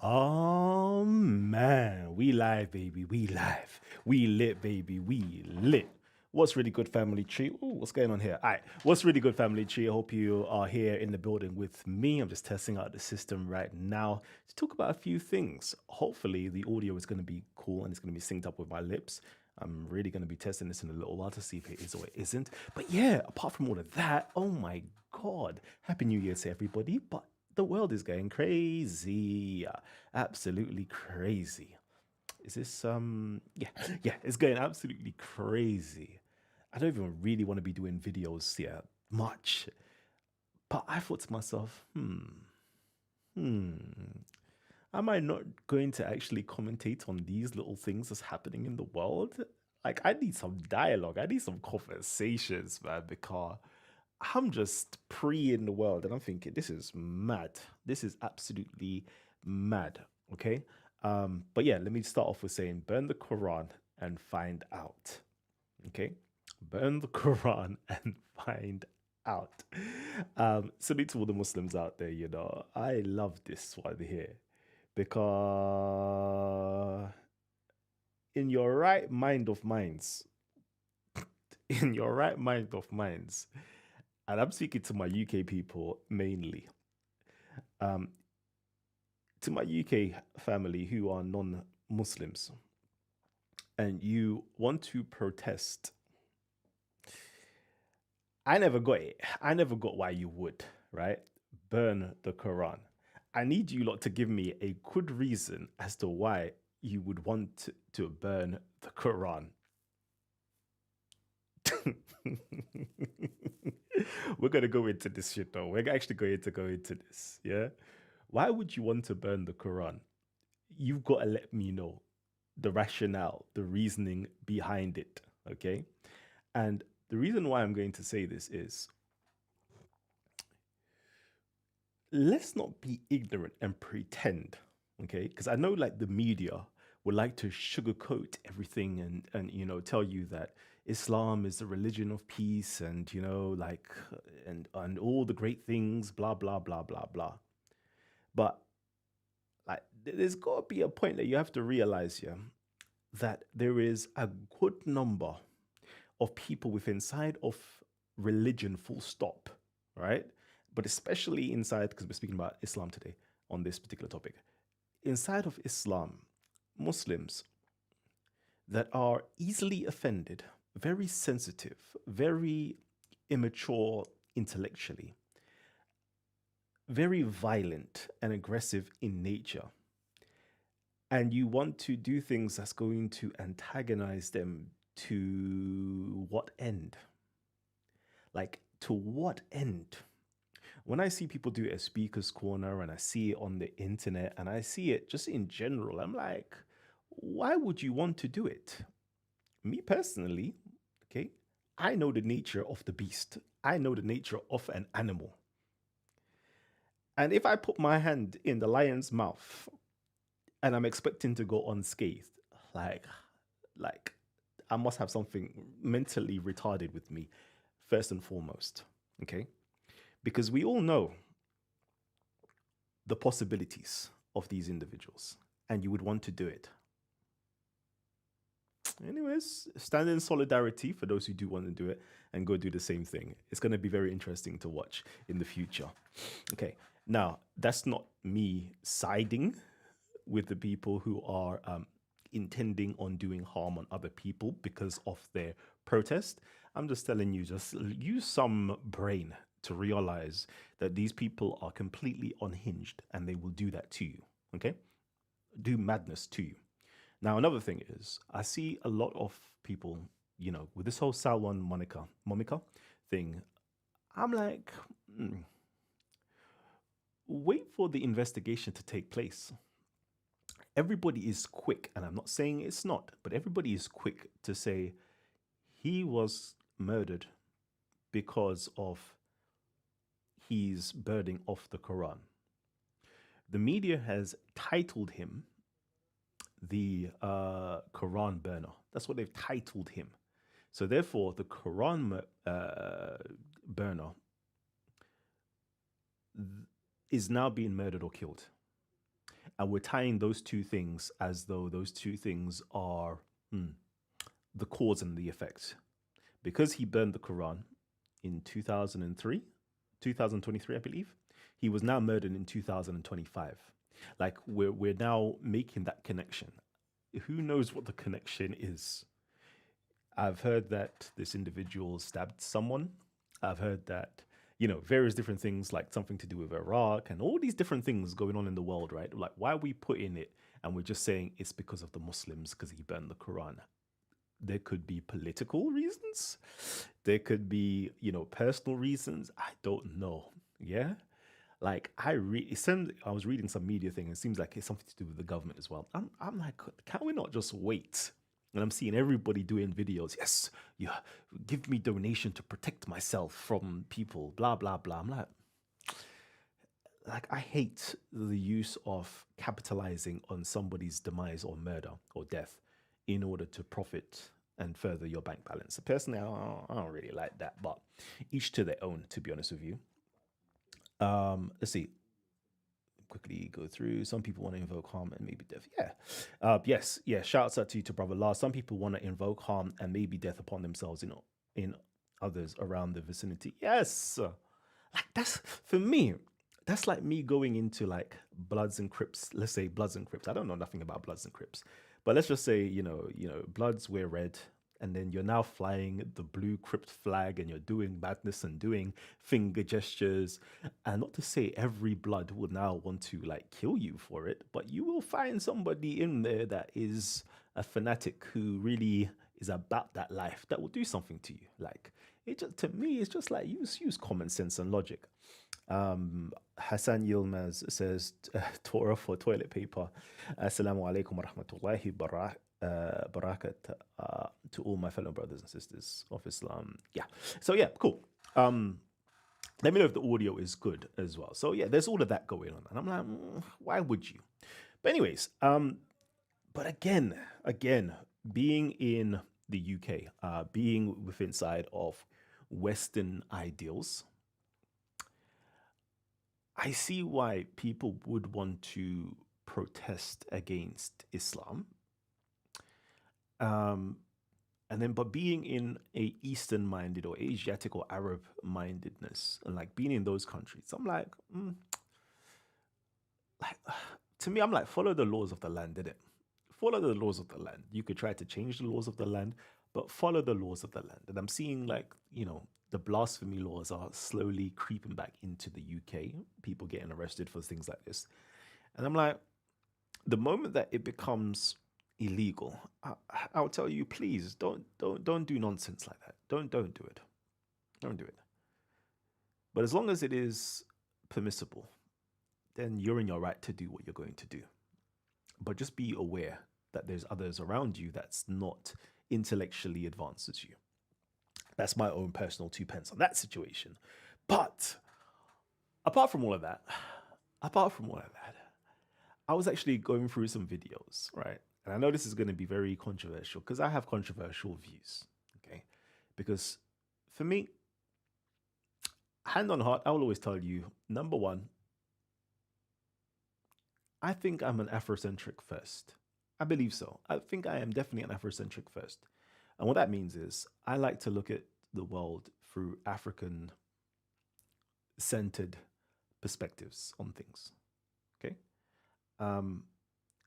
Oh man, we live, baby. We live. We lit, baby. We lit. What's really good, family tree? Ooh, what's going on here? All right. What's really good, family tree? I hope you are here in the building with me. I'm just testing out the system right now to talk about a few things. Hopefully, the audio is going to be cool and it's going to be synced up with my lips. I'm really going to be testing this in a little while to see if it is or it isn't. But yeah, apart from all of that, oh my God. Happy New Year to everybody. But the world is going crazy. Absolutely crazy. Is this yeah, yeah, it's going absolutely crazy. I don't even really want to be doing videos here much. But I thought to myself, hmm, am I not going to actually commentate on these little things that's happening in the world? Like, I need some dialogue. I need some conversations, man, because I'm just pre in the world and I'm thinking, this is mad. This is absolutely mad. Okay. But yeah, let me start off with saying burn the Quran and find out. Okay. Burn the Quran and find out. Salute to all the Muslims out there, you know. I love this one here because in your right mind of minds, in your right mind of minds, and I'm speaking to my UK people mainly, um, to my UK family who are non Muslims, and you want to protest, I never got it. I never got why you would, right? Burn the Quran. I need you lot to give me a good reason as to why you would want to burn the Quran. We're gonna go into this shit though. We're actually going to go into this. Yeah. Why would you want to burn the Quran? You've got to let me know the rationale, the reasoning behind it. Okay. And the reason why I'm going to say this is let's not be ignorant and pretend. Okay. Because I know like the media would like to sugarcoat everything and tell you that Islam is the religion of peace and like and all the great things, blah blah blah blah blah. But like there's got to be a point that you have to realize, yeah, that there is a good number of people with inside of religion, full stop, right? But especially inside, because we're speaking about Islam today on this particular topic, inside of Islam, Muslims that are easily offended, very sensitive, very immature intellectually, very violent and aggressive in nature, and you want to do things that's going to antagonize them to what end? Like, to what end? When I see people do it at Speaker's Corner and I see it on the internet and I see it just in general, I'm like, why would you want to do it? Me personally, okay, I know the nature of the beast, I know the nature of an animal. And if I put my hand in the lion's mouth and I'm expecting to go unscathed, like, like I must have something mentally retarded with me, first and foremost. Okay. Because we all know the possibilities of these individuals and you would want to do it. Anyways, stand in solidarity for those who do want to do it and go do the same thing. It's going to be very interesting to watch in the future. Okay. Now, that's not me siding with the people who are intending on doing harm on other people because of their protest. I'm just telling you, just use some brain to realize that these people are completely unhinged and they will do that to you. Okay? Do madness to you. Now, another thing is, I see a lot of people, with this whole Salwan Monica thing. I'm like, wait for the investigation to take place. Everybody is quick, and I'm not saying it's not, but everybody is quick to say he was murdered because of his burning of the Quran. The media has titled him the Quran burner. That's what they've titled him. So therefore, the Quran burner is now being murdered or killed. And we're tying those two things as though those two things are the cause and the effect. Because he burned the Quran in 2003, 2023, I believe, he was now murdered in 2025. Like we're now making that connection. Who knows what the connection is? I've heard that this individual stabbed someone. I've heard that, various different things like something to do with Iraq and all these different things going on in the world, right? Like, why are we putting it and we're just saying it's because of the Muslims because he burned the Quran? There could be political reasons. There could be, personal reasons. I don't know. Yeah. Like I was reading some media thing. And it seems like it's something to do with the government as well. I'm like, can we not just wait? And I'm seeing everybody doing videos. Yes, yeah, give me donation to protect myself from people. Blah blah blah. I'm like I hate the use of capitalizing on somebody's demise or murder or death in order to profit and further your bank balance. Personally, I don't really like that, but each to their own, to be honest with you. Let's see. Quickly go through. Some people want to invoke harm and maybe death. Yeah. Yes. Yeah. Shouts out to you to Brother Lars. Some people want to invoke harm and maybe death upon themselves, in others around the vicinity. Yes. Like that's for me. That's like me going into like Bloods and Crips. Let's say Bloods and Crips. I don't know nothing about Bloods and Crips, but let's just say Bloods wear red, and then you're now flying the blue Crip flag, and you're doing madness and doing finger gestures. And not to say every Blood would now want to like kill you for it, but you will find somebody in there that is a fanatic who really is about that life that will do something to you. Like it just to me, it's just like use common sense and logic. Hassan Yilmaz says, Torah for toilet paper. Assalamu alaikum wa rahmatullahi barakat to all my fellow brothers and sisters of Islam. Yeah. So, yeah, cool. Let me know if the audio is good as well. So, yeah, there's all of that going on. And I'm like, why would you? But, anyways, but again, being in the UK, being within side of Western ideals, I see why people would want to protest against Islam. And then, but being in a Eastern minded or Asiatic or Arab mindedness, and like being in those countries, I'm like, to me, I'm like, follow the laws of the land, did it? Follow the laws of the land. You could try to change the laws of the land, but follow the laws of the land. And I'm seeing like, the blasphemy laws are slowly creeping back into the UK. People getting arrested for things like this. And I'm like, the moment that it becomes illegal, I'll tell you, please don't do nonsense like that. Don't do it. Don't do it. But as long as it is permissible, then you're in your right to do what you're going to do. But just be aware that there's others around you that's not intellectually advanced as you. That's my own personal 2 pence on that situation. But apart from all of that, I was actually going through some videos, right? And I know this is going to be very controversial because I have controversial views, okay? Because for me, hand on heart, I will always tell you, number one, I think I'm an Afrocentric first. I believe so. I think I am definitely an Afrocentric first. And what that means is I like to look at the world through African-centered perspectives on things, okay? And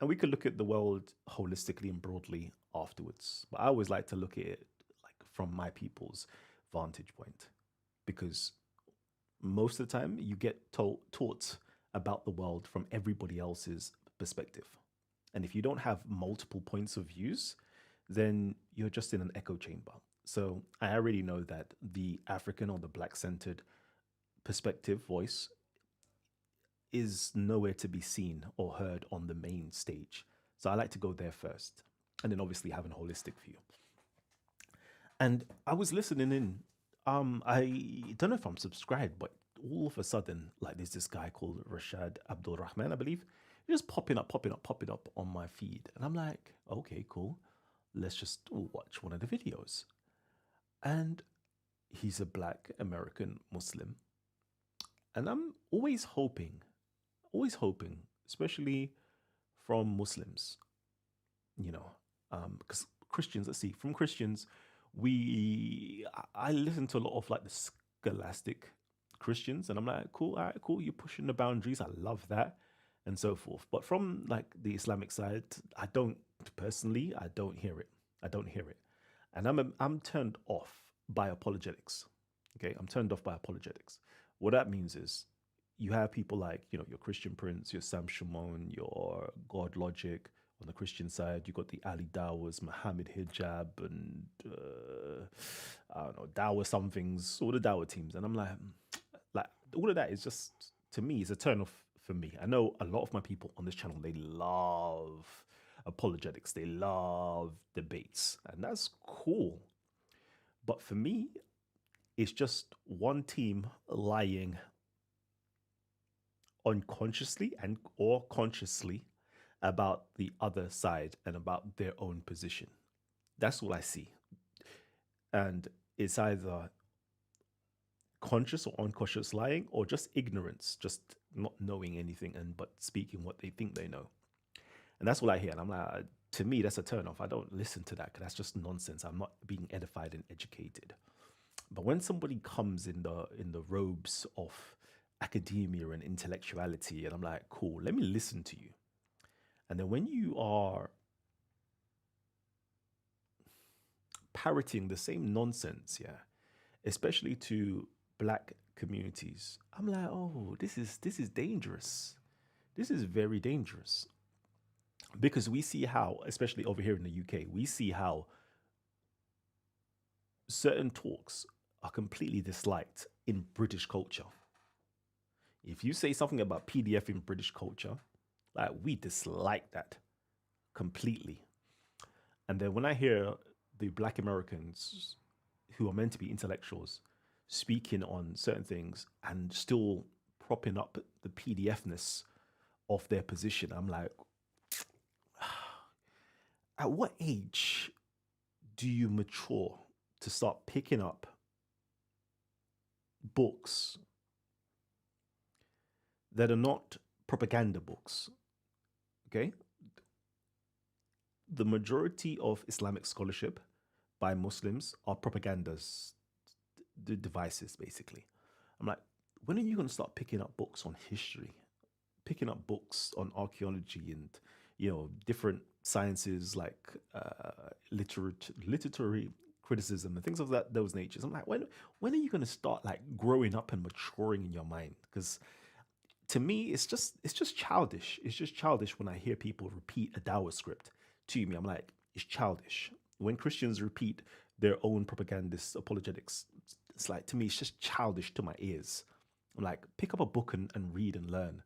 we could look at the world holistically and broadly afterwards. But I always like to look at it like from my people's vantage point, because most of the time you get taught about the world from everybody else's perspective. And if you don't have multiple points of views, then you're just in an echo chamber. So I already know that the African or the Black-centered perspective voice is nowhere to be seen or heard on the main stage. So I like to go there first, and then obviously have a holistic view. And I was listening in. I don't know if I'm subscribed, but all of a sudden, like there's this guy called Rashad Abdul Rahman, I believe, just popping up on my feed. And I'm like, okay, cool. Let's just watch one of the videos. And he's a Black American Muslim. And I'm always hoping, especially from Muslims, you know, because Christians, let's see, from Christians, I listen to a lot of like the scholastic Christians, and I'm like, cool, all right, cool, you're pushing the boundaries. I love that, and so forth. But from like the Islamic side, I don't personally, I don't hear it. I don't hear it, and I'm turned off by apologetics. Okay, I'm turned off by apologetics. What that means is you have people like, your Christian Prince, your Sam Shimon, your God Logic. On the Christian side, you got the Ali Dawas, Muhammad Hijab, and I don't know, Dawa somethings, all the Dawa teams. And I'm like all of that is just, to me, is a turn off for me. I know a lot of my people on this channel, they love apologetics, they love debates, and that's cool. But for me, it's just one team lying unconsciously and or consciously about the other side and about their own position. That's all I see. And it's either conscious or unconscious lying or just ignorance, just not knowing anything and but speaking what they think they know. And that's all I hear. And I'm like, to me, that's a turn off. I don't listen to that because that's just nonsense. I'm not being edified and educated. But when somebody comes in the robes of academia and intellectuality, and I'm like, cool, let me listen to you. And then when you are parroting the same nonsense, yeah, especially to black communities, I'm like, oh, this is dangerous. This is very dangerous. Because we see how, especially over here in the UK, we see how certain talks are completely disliked in British culture. If you say something about PDF in British culture, like we dislike that completely. And then when I hear the black Americans who are meant to be intellectuals speaking on certain things and still propping up the PDFness of their position, I'm like, at what age do you mature to start picking up books that are not propaganda books? Okay. The majority of Islamic scholarship by Muslims are propagandas, devices, basically. I'm like, when are you going to start picking up books on history, picking up books on archaeology and, different sciences like literary criticism and things of those natures? I'm like, when are you going to start like growing up and maturing in your mind? Because to me, it's just childish. It's just childish when I hear people repeat a Dawa script to me. I'm like, it's childish. When Christians repeat their own propagandist apologetics, it's like, to me, it's just childish to my ears. I'm like, pick up a book and read and learn,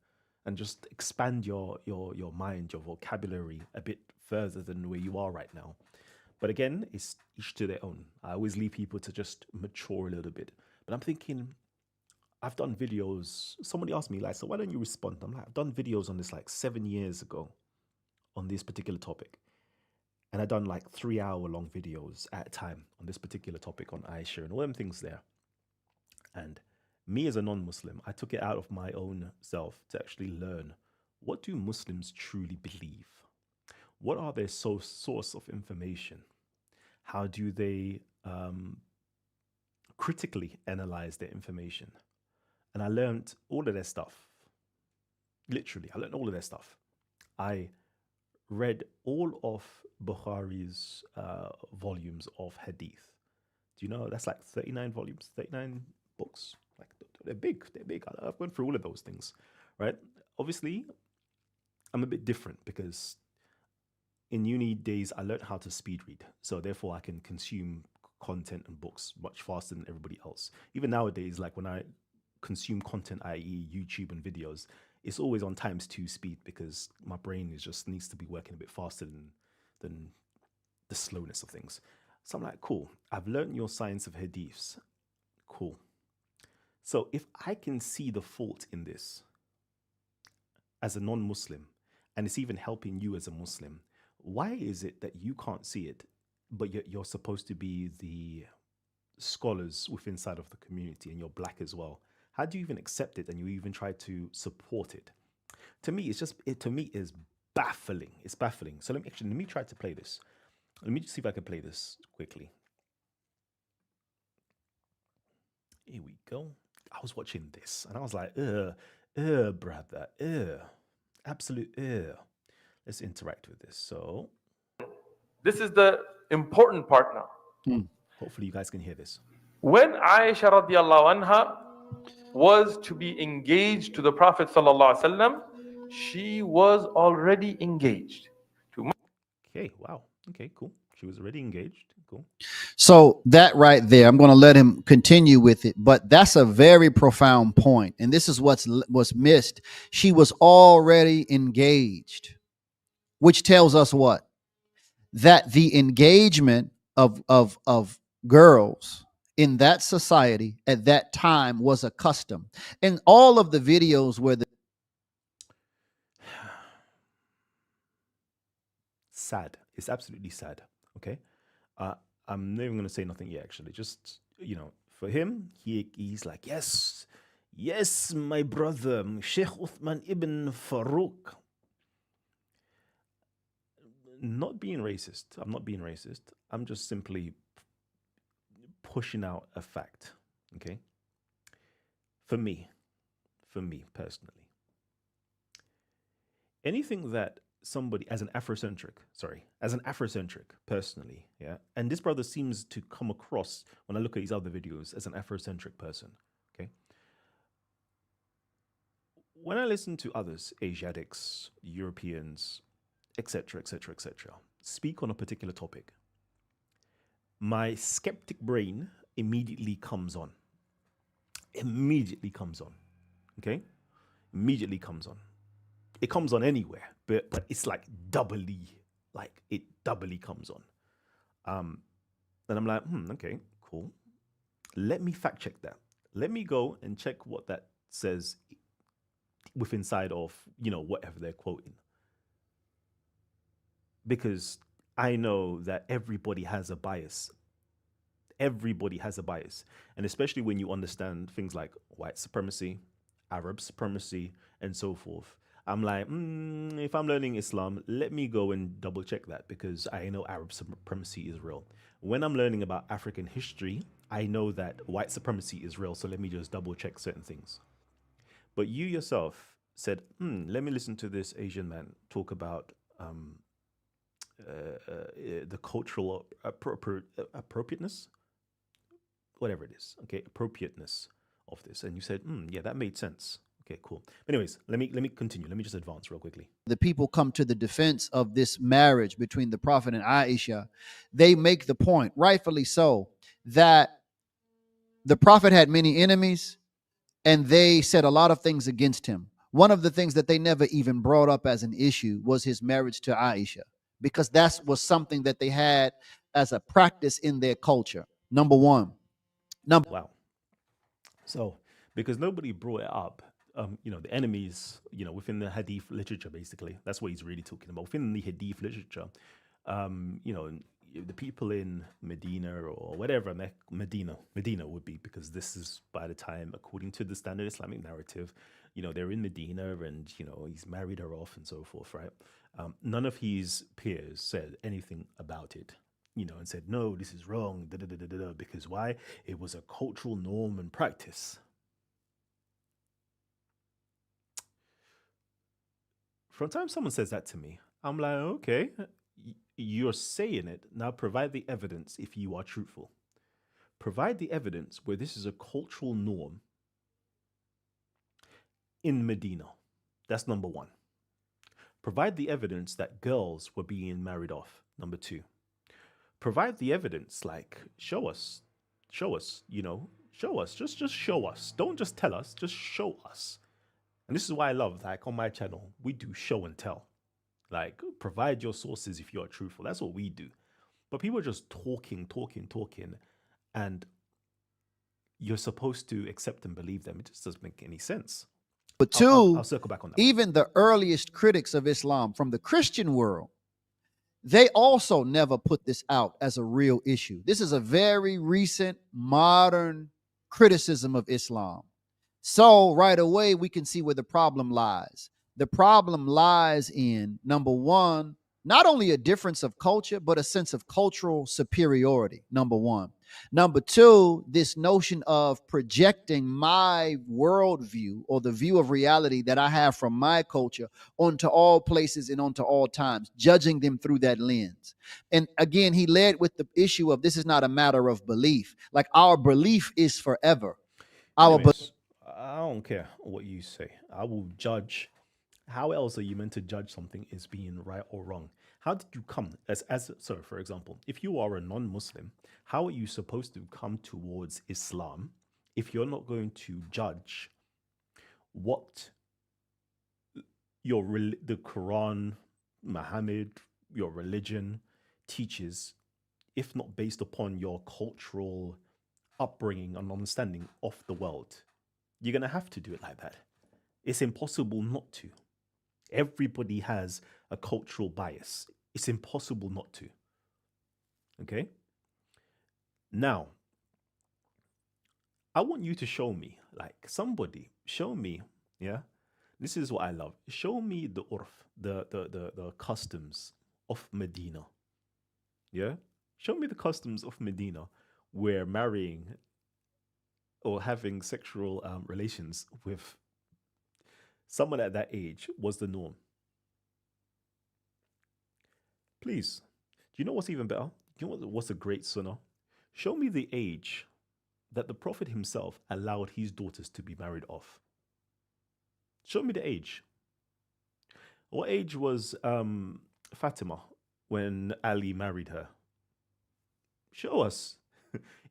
and just expand your mind, your vocabulary a bit further than where you are right now. But again, it's each to their own. I always leave people to just mature a little bit. But I'm thinking, I've done videos. Somebody asked me, like, so why don't you respond? I'm like, I've done videos on this like 7 years ago on this particular topic. And I've done like 3 hour long videos at a time on this particular topic on Aisha and all them things there. And me as a non-Muslim, I took it out of my own self to actually learn, what do Muslims truly believe? What are their source of information? How do they critically analyze their information? And I learned all of their stuff. Literally, I learned all of their stuff. I read all of Bukhari's volumes of Hadith. Do you know that's like 39 volumes, 39 books? Like, they're big, they're big. I've gone through all of those things, right? Obviously, I'm a bit different because in uni days, I learned how to speed read. So therefore, I can consume content and books much faster than everybody else. Even nowadays, like when I consume content, i.e. YouTube and videos, it's always on times two speed because my brain is just needs to be working a bit faster than the slowness of things. So I'm like, cool, I've learned your science of hadiths. Cool. So if I can see the fault in this as a non-Muslim, and it's even helping you as a Muslim, why is it that you can't see it, but you're supposed to be the scholars within inside of the community and you're black as well? How do you even accept it and you even try to support it? To me, it's just, it to me is baffling. It's baffling. So let me try to play this. Let me just see if I can play this quickly. Here we go. I was watching this and I was like, brother, absolute. Let's interact with this. So this is the important part now. Hopefully you guys can hear this. When Aisha radiallahu anha was to be engaged to the Prophet sallallahu alaihi wasallam, she was already engaged. Okay, wow. Okay, cool. She was already engaged. Cool. So that right there, I'm going to let him continue with it, but that's a very profound point, and this is what's missed. She was already engaged, which tells us what? That the engagement of girls in that society at that time was a custom. And all of the videos where the sad. It's absolutely sad. Okay. I'm not even gonna say nothing yet. Actually, just for him, he's like, yes, my brother, Sheikh Uthman ibn Farouk. Not being racist. I'm not being racist. I'm just simply pushing out a fact. Okay. For me personally, anything that somebody as an Afrocentric personally, yeah. And this brother seems to come across, when I look at his other videos, as an Afrocentric person. Okay. When I listen to others, Asiatics, Europeans, etc., speak on a particular topic, my skeptic brain immediately comes on. Okay? Immediately comes on. It comes on anywhere, but it's like it doubly comes on. And I'm like, okay, cool. Let me fact check that. Let me go and check what that says within inside of, whatever they're quoting. Because I know that everybody has a bias. Everybody has a bias. And especially when you understand things like white supremacy, Arab supremacy, and so forth. I'm like, if I'm learning Islam, let me go and double check that, because I know Arab supremacy is real. When I'm learning about African history, I know that white supremacy is real. So let me just double check certain things. But you yourself said, let me listen to this Asian man talk about the cultural appropriateness, whatever it is, okay, appropriateness of this. And you said, yeah, that made sense. Okay, cool. Anyways, let me continue. Let me just advance real quickly. The people come to the defense of this marriage between the Prophet and Aisha. They make the point, rightfully so, that the Prophet had many enemies and they said a lot of things against him. One of the things that they never even brought up as an issue was his marriage to Aisha, because that was something that they had as a practice in their culture. Number one. Wow. So, because nobody brought it up, the enemies, within the Hadith literature, basically, that's what he's really talking about. Within the Hadith literature, the people in Medina or whatever, Medina would be, because this is by the time, according to the standard Islamic narrative, they're in Medina and, he's married her off and so forth, right? None of his peers said anything about it, and said, no, this is wrong, because why? It was a cultural norm and practice. From the time someone says that to me, I'm like, okay, you're saying it. Now provide the evidence if you are truthful. Provide the evidence where this is a cultural norm in Medina. That's number one. Provide the evidence that girls were being married off. Number two. Provide the evidence, like, show us, show us, just show us. Don't just tell us, just show us. And this is why I love, like, on my channel, we do show and tell. Like, provide your sources if you're truthful. That's what we do. But people are just talking, and you're supposed to accept and believe them. It just doesn't make any sense. But two, I'll circle back on that. Even the earliest critics of Islam from the Christian world, they also never put this out as a real issue. This is a very recent, modern criticism of Islam. So right away, we can see where the problem lies. The problem lies in number one, not only a difference of culture, but a sense of cultural superiority. Number one. Number two, this notion of projecting my worldview or the view of reality that I have from my culture onto all places and onto all times, judging them through that lens. And again, he led with the issue of this is not a matter of belief. Like our belief is forever. Our Anyways, I don't care what you say. I will judge. How else are you meant to judge something as being right or wrong? How did you come as so for example, if you are a non-Muslim, how are you supposed to come towards Islam if you're not going to judge what the Quran, Muhammad, your religion teaches, if not based upon your cultural upbringing and understanding of the world? You're going to have to do it like that. It's impossible not to. Everybody has a cultural bias. It's impossible not to. Okay? Now, I want you to show me, like somebody, show me, yeah? This is what I love. Show me the urf, the customs of Medina. Yeah? Show me the customs of Medina where marrying or having sexual relations with someone at that age was the norm. Please. Do you know what's even better? Do you know what's a great sunnah? Show me the age that the Prophet himself allowed his daughters to be married off. Show me the age. What age was Fatima when Ali married her? Show us.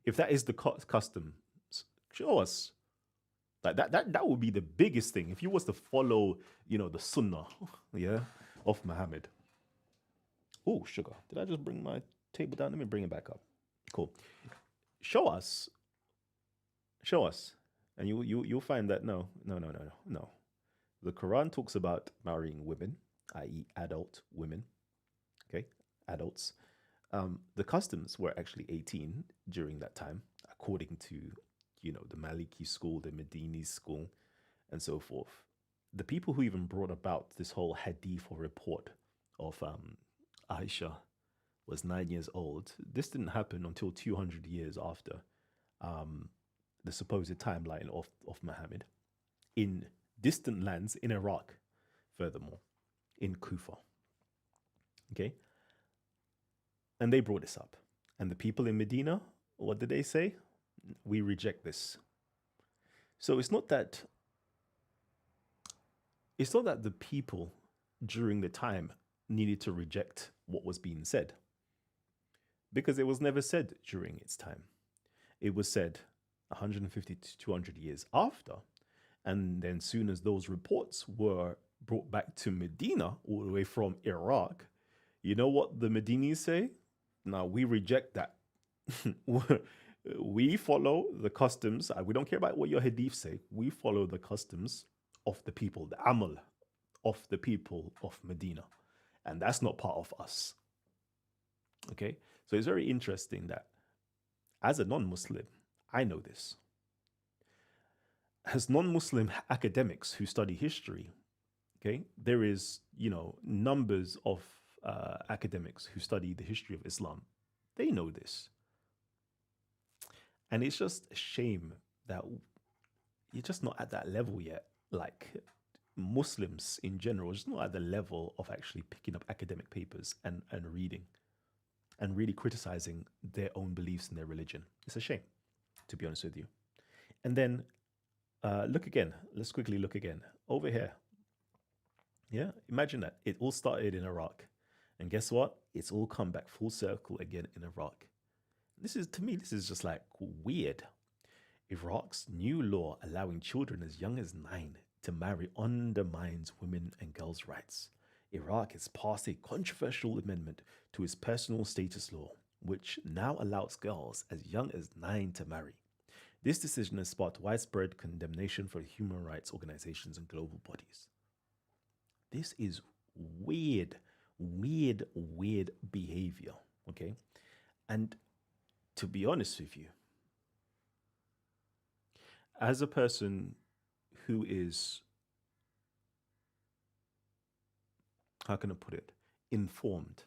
If that is the custom, show us. Like that would be the biggest thing if you was to follow, the sunnah, yeah, of Muhammad. Oh, sugar. Did I just bring my table down? Let me bring it back up. Cool. Show us. Show us. And you'll find that no. The Quran talks about marrying women, i.e., adult women. Okay, adults. The customs were actually 18 during that time, according to the Maliki school, the Medini school, and so forth. The people who even brought about this whole hadith or report of Aisha was 9 years old. This didn't happen until 200 years after the supposed timeline of Muhammad in distant lands in Iraq, furthermore, in Kufa. Okay? And they brought this up. And the people in Medina, what did they say? We reject this. So it's not that the people during the time needed to reject what was being said, because it was never said during its time. It was said 150 to 200 years after. And then soon as those reports were brought back to Medina, all the way from Iraq, you know what the Medinis say? Now, we reject that. We follow the customs. We don't care about what your hadith say. We follow the customs of the people, the amal of the people of Medina. And that's not part of us. Okay? So it's very interesting that as a non-Muslim, I know this. As non-Muslim academics who study history, okay, there is, numbers of academics who study the history of Islam. They know this. And it's just a shame that you're just not at that level yet. Like Muslims in general, just not at the level of actually picking up academic papers and reading and really criticizing their own beliefs in their religion. It's a shame, to be honest with you. And then look again. Let's quickly look again. Over here. Yeah, imagine that. It all started in Iraq. And guess what? It's all come back full circle again in Iraq. This is just like weird. Iraq's new law allowing children as young as 9 to marry undermines women and girls' rights. Iraq has passed a controversial amendment to its personal status law, which now allows girls as young as 9 to marry. This decision has sparked widespread condemnation for human rights organizations and global bodies. This is weird behavior, okay? And to be honest with you, as a person who is how can I put it, informed.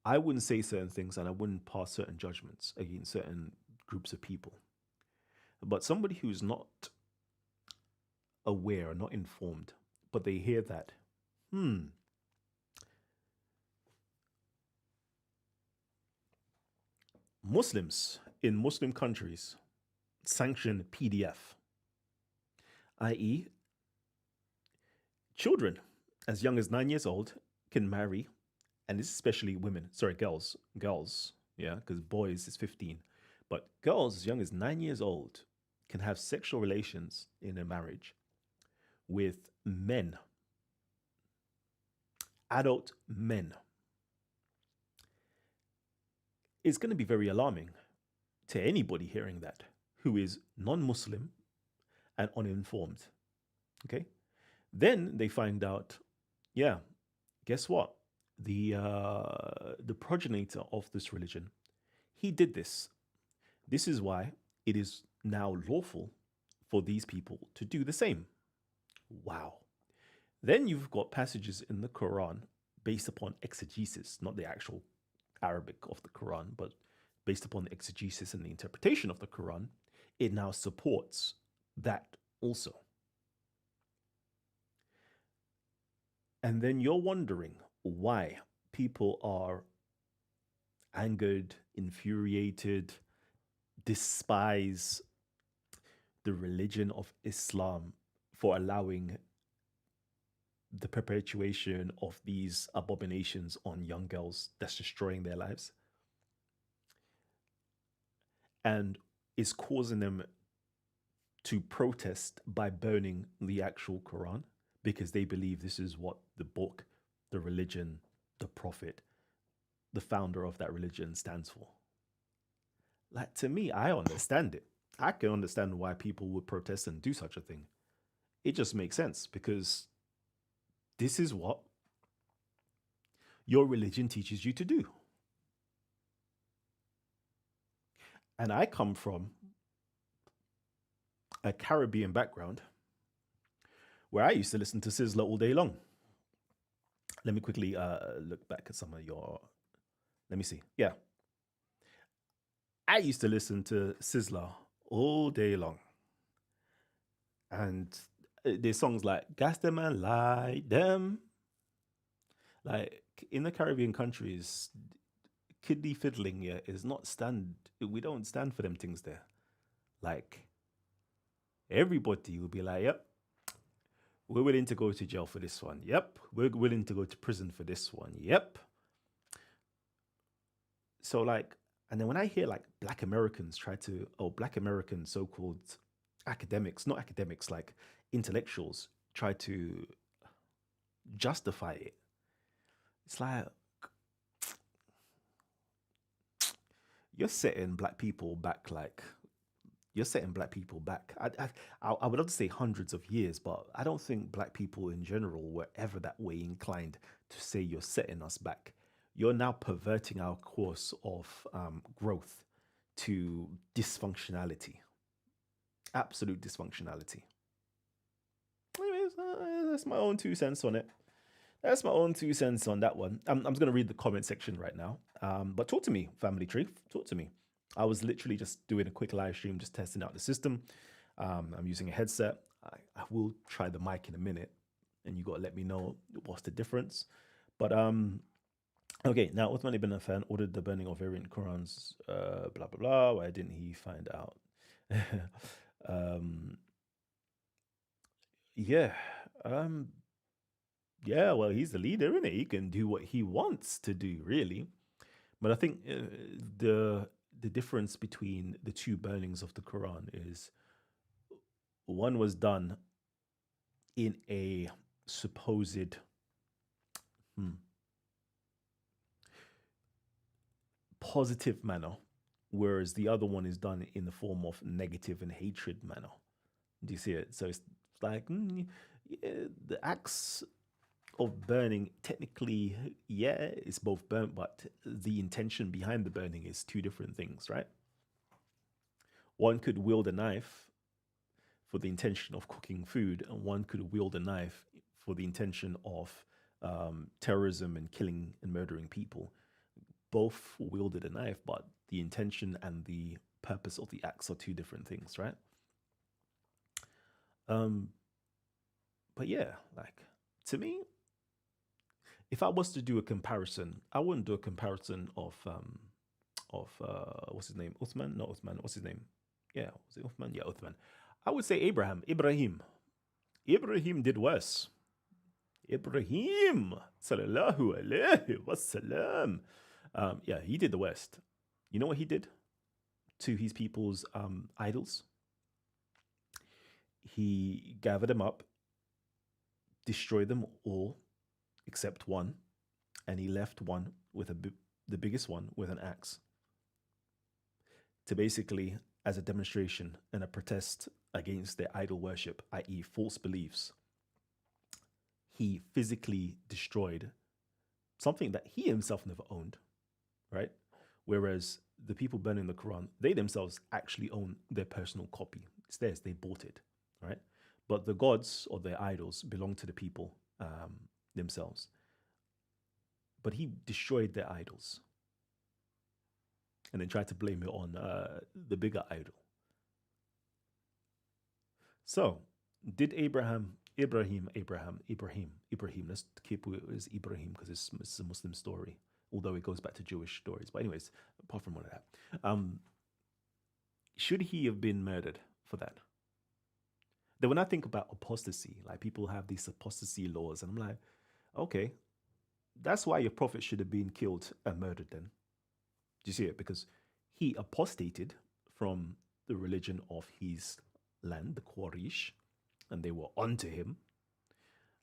I wouldn't say certain things and I wouldn't pass certain judgments against certain groups of people. But somebody who's not aware, not informed, but they hear that, Muslims in Muslim countries sanction PDF, i.e., children as young as 9 years old can marry, and this is especially women, sorry, girls, yeah, because boys is 15, but girls as young as 9 years old can have sexual relations in a marriage with men, adult men. It's going to be very alarming to anybody hearing that who is non-Muslim and uninformed. Okay, then they find out, yeah, guess what? The progenitor of this religion, he did this. This is why it is now lawful for these people to do the same. Wow. Then you've got passages in the Quran based upon exegesis, not the actual Arabic of the Quran, but based upon the exegesis and the interpretation of the Quran, it now supports that also. And then you're wondering why people are angered, infuriated, despise the religion of Islam for allowing the perpetuation of these abominations on young girls that's destroying their lives and is causing them to protest by burning the actual Quran because they believe this is what the book, the religion, the prophet, the founder of that religion stands for. Like, to me, I understand it. I can understand why people would protest and do such a thing. It just makes sense because this is what your religion teaches you to do. And I come from a Caribbean background where I used to listen to Sizzler all day long. Let me quickly look back at some of your. Let me see. Yeah. I used to listen to Sizzler all day long. And there's songs like Gas Them and Light Them. Like in the Caribbean countries, kiddie fiddling, yeah, is not we don't stand for them things there. Like everybody will be like, yep, we're willing to go to jail for this one. Yep, we're willing to go to prison for this one. Yep. So like, and then when I hear like Black Americans Black American so-called academics, not academics, like intellectuals try to justify it, it's like, you're setting black people back I would love to say hundreds of years, but I don't think black people in general were ever that way inclined to say you're setting us back. You're now perverting our course of growth to dysfunctionality, absolute dysfunctionality. Anyways, that's my own 2 cents on it. That's my own 2 cents on that one. I'm just going to read the comment section right now. But talk to me, Family Tree. Talk to me. I was literally just doing a quick live stream, just testing out the system. I'm using a headset. I will try the mic in a minute, and you got to let me know what's the difference. But okay, now Uthman ibn Affan ordered the burning of variant Qurans, blah, blah, blah. Why didn't he find out? Yeah. Yeah, well, he's the leader, isn't it? He can do what he wants to do, really. But I think the difference between the two burnings of the Quran is one was done in a supposed positive manner, whereas the other one is done in the form of negative and hatred manner. Do you see it? So it's like the acts of burning, technically, yeah, it's both burnt, but the intention behind the burning is two different things, right? One could wield a knife for the intention of cooking food, and one could wield a knife for the intention of terrorism and killing and murdering people. Both wielded a knife, but the intention and the purpose of the acts are two different things, right? But yeah, like, to me, if I was to do a comparison, I wouldn't do a comparison of what's his name? Uthman? No, Uthman. What's his name? Yeah, was it Uthman? Yeah, Uthman. I would say Ibrahim. Ibrahim did worse. Ibrahim, sallallahu alayhi wasallam. Yeah, he did the worst. You know what he did to his people's idols? He gathered them up, destroyed them all except one, and he left one with the biggest one with an axe, to basically, as a demonstration and a protest against their idol worship, i.e., false beliefs. He physically destroyed something that he himself never owned, right? Whereas the people burning the Quran, they themselves actually own their personal copy. It's theirs, they bought it, right? But the gods or their idols belong to the people themselves. But he destroyed their idols and then tried to blame it on the bigger idol. So, did Ibrahim, let's keep it as Ibrahim because it's a Muslim story, although it goes back to Jewish stories. But anyways, apart from all of that, should he have been murdered for that? Then when I think about apostasy, like people have these apostasy laws, and I'm like, okay, that's why your prophet should have been killed and murdered then. Do you see it? Because he apostated from the religion of his land, the Quraysh, and they were onto him.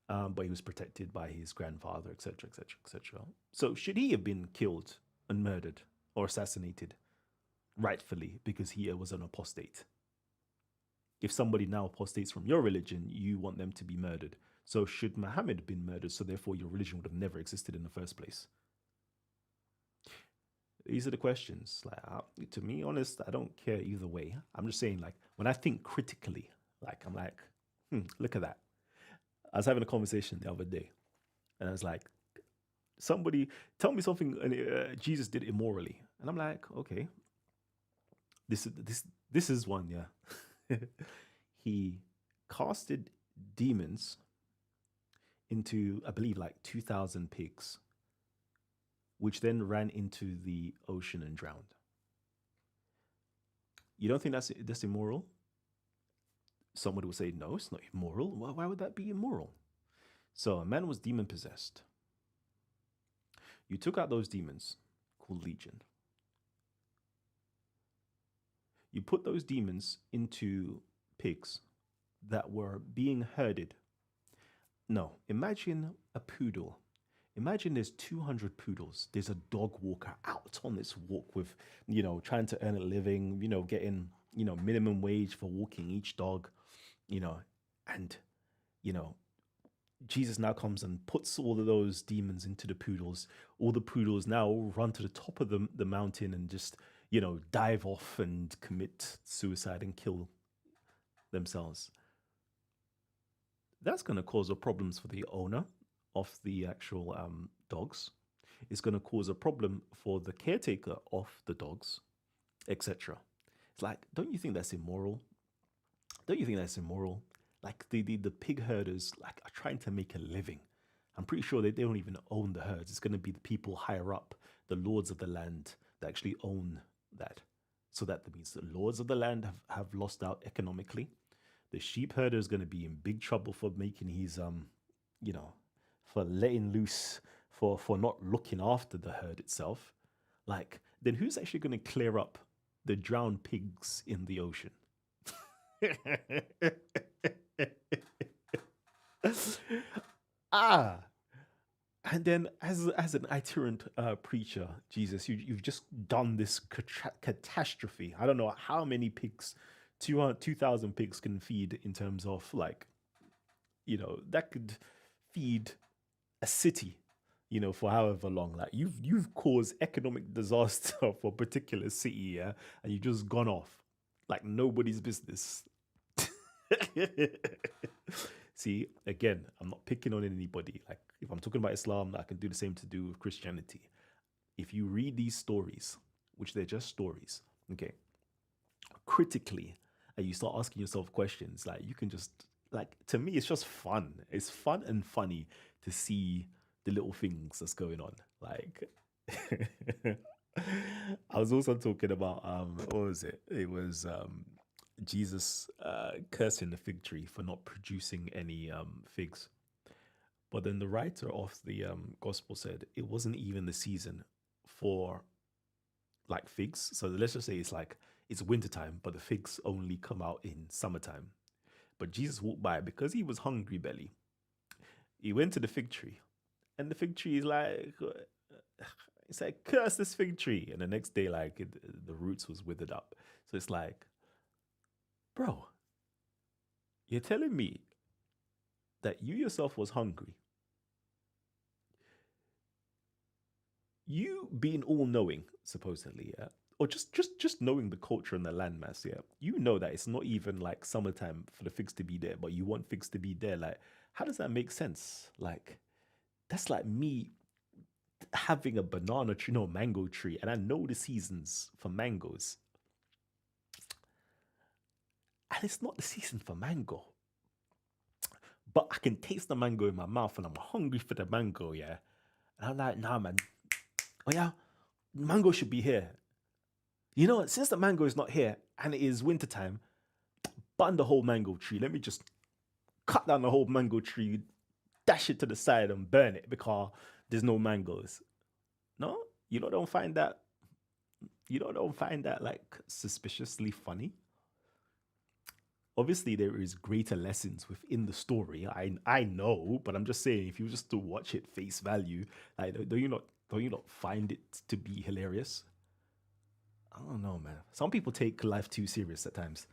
But he was protected by his grandfather, etc., etc., etc. So should he have been killed and murdered or assassinated rightfully because he was an apostate? If somebody now apostates from your religion, you want them to be murdered. So should Muhammad have been murdered, so therefore your religion would have never existed in the first place? These are the questions. Like, to me, honest, I don't care either way. I'm just saying, like, when I think critically, like, I'm like, look at that. I was having a conversation the other day, and I was like, somebody tell me something Jesus did immorally, and I'm like, okay, this is one, yeah. He casted demons into, I believe, like 2,000 pigs, which then ran into the ocean and drowned. You don't think that's immoral? Somebody would say, no, it's not immoral. Why would that be immoral? So a man was demon possessed. You took out those demons, called Legion. You put those demons into pigs that were being herded. No, imagine a poodle. Imagine there's 200 poodles. There's a dog walker out on this walk with, trying to earn a living, getting, minimum wage for walking each dog, and, Jesus now comes and puts all of those demons into the poodles. All the poodles now run to the top of the mountain and just, dive off and commit suicide and kill themselves. That's going to cause problems for the owner of the actual dogs. It's going to cause a problem for the caretaker of the dogs, etc. It's like, don't you think that's immoral? Don't you think that's immoral? Like the pig herders are trying to make a living. I'm pretty sure they don't even own the herds. It's going to be the people higher up, the lords of the land, that actually own that. So that means the lords of the land have lost out economically. The sheep herder is going to be in big trouble for making his, for letting loose, for not looking after the herd itself. Then who's actually going to clear up the drowned pigs in the ocean? And then as an itinerant preacher, Jesus, you've just done this catastrophe. I don't know how many pigs, 2,000 pigs can feed in terms of that could feed a city, for however long. Like you've caused economic disaster for a particular city, yeah, and you've just gone off like nobody's business. See, again, I'm not picking on anybody. Like, if I'm talking about Islam, I can do the same to do with Christianity. If you read these stories, which they're just stories, okay, critically, and you start asking yourself questions, like, you can just, like, to me, it's just fun. It's fun and funny to see the little things that's going on. Like, I was also talking about, what was it? It was Jesus cursing the fig tree for not producing any figs. But then the writer of the gospel said it wasn't even the season for like figs. So let's just say it's like it's wintertime, but the figs only come out in summertime. But Jesus walked by because he was hungry belly. He went to the fig tree, and the fig tree is like, it's like, curse this fig tree. And the next day, like the roots was withered up. So it's like, bro, you're telling me that you yourself was hungry. You being all knowing, supposedly, yeah, or just knowing the culture and the landmass, yeah, you know that it's not even like summertime for the figs to be there, but you want figs to be there. Like, how does that make sense? Like, that's like me having a banana tree, no, mango tree, and I know the seasons for mangoes, and it's not the season for mango, but I can taste the mango in my mouth, and I'm hungry for the mango, yeah, and I'm like, nah, man, oh yeah, mango should be here. You know what? Since the mango is not here and it is wintertime, burn the whole mango tree. Let me just cut down the whole mango tree, dash it to the side and burn it because there's no mangoes. No, don't find that. Don't find that like suspiciously funny. Obviously, there is greater lessons within the story. I know, but I'm just saying, if you just to watch it face value, like don't you not find it to be hilarious? I don't know, man. Some people take life too serious at times.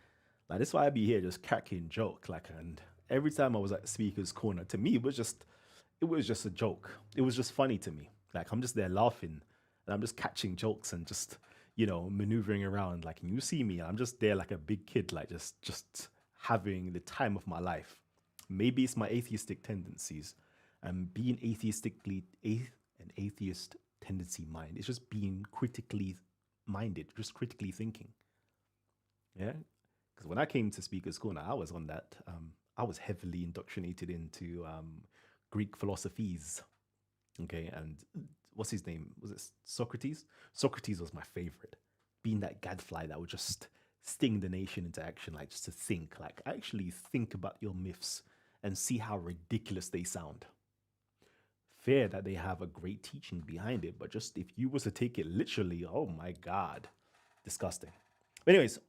Like, that's why I be here just cracking joke. Like, and every time I was at Speaker's Corner, to me it was just a joke. It was just funny to me. Like, I'm just there laughing, and I'm just catching jokes and just maneuvering around. Like, and you see me, I'm just there like a big kid, like just having the time of my life. Maybe it's my atheistic tendencies, and being an atheist tendency mind. It's just being critically minded, just critically thinking. Yeah, because when I came to Speaker's Corner, I was on that. I was heavily indoctrinated into Greek philosophies. Okay, and what's his name? Was it Socrates? Socrates was my favorite. Being that gadfly that would just sting the nation into action, like just to think, like actually think about your myths and see how ridiculous they sound. Fair that they have a great teaching behind it, but just if you was to take it literally, oh my god, disgusting. But anyways,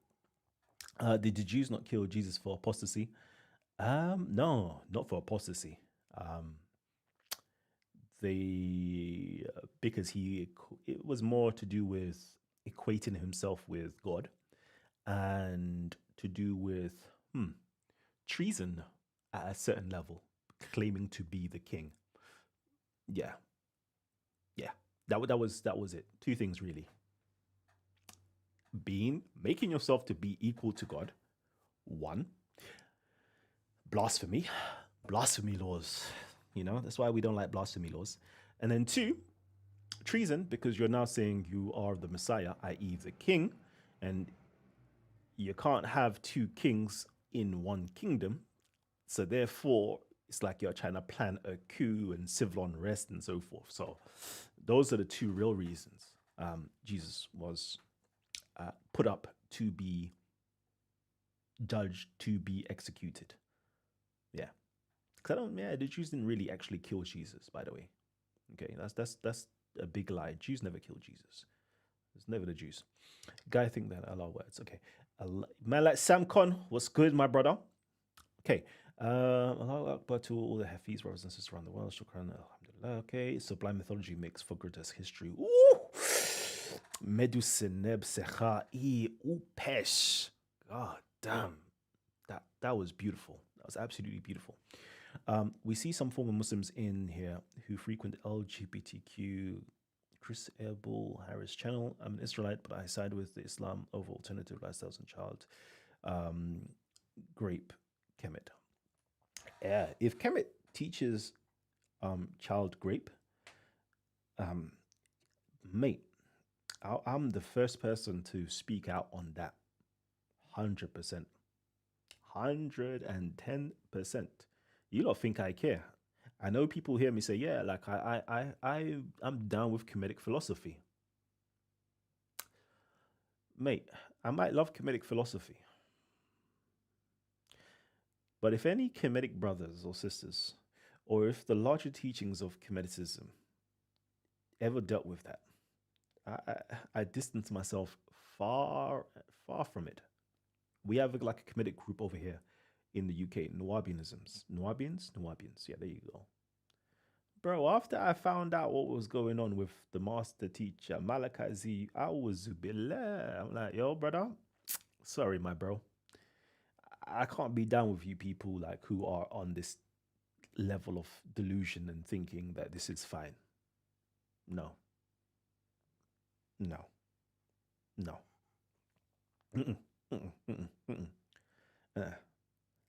did the Jews not kill Jesus for apostasy? No, not for apostasy. Um, they because it was more to do with equating himself with God, and to do with treason at a certain level, claiming to be the king. Yeah, yeah. That was it. Two things really: making yourself to be equal to God. One, blasphemy, blasphemy laws. That's why we don't like blasphemy laws. And then two, treason, because you're now saying you are the Messiah, i.e., the king, and you can't have two kings in one kingdom. So therefore, it's like you're trying to plan a coup and civil unrest and so forth. So those are the two real reasons Jesus was put up to be judged, to be executed. Yeah. Because the Jews didn't really actually kill Jesus, by the way. Okay, that's a big lie. Jews never killed Jesus. It's never the Jews. Guy think that Allah words. Okay. Man like Sam Con, what's good, my brother? Okay. Allahu Akbar to all the Hafiz brothers and sisters around the world. Shukran. Alhamdulillah. Okay. Sublime mythology makes for grotesque history. Ooh. Medusineb Secha Upesh. God damn. That was beautiful. That was absolutely beautiful. We see some former Muslims in here who frequent LGBTQ Chris Abel Harris channel. I'm an Israelite, but I side with the Islam over alternative lifestyles and child. Grape Kemet. Yeah, if Kemet teaches child grape, um, mate, I'm the first person to speak out on that. 100%. 110%. You don't think I care. I know people hear me say, yeah, like I'm down with comedic philosophy. Mate, I might love comedic philosophy. But if any comedic brothers or sisters, or if the larger teachings of comedicism ever dealt with that, I distance myself far from it. We have like a comedic group over here in the UK, Nubianisms. Nubians. Yeah, there you go. Bro, after I found out what was going on with the master teacher, Malachi Z, I was billah. I'm like, yo, brother, sorry, my bro. I can't be down with you people like who are on this level of delusion and thinking that this is fine. No, no, no. Mm-mm, mm-mm, mm-mm, mm-mm. Uh,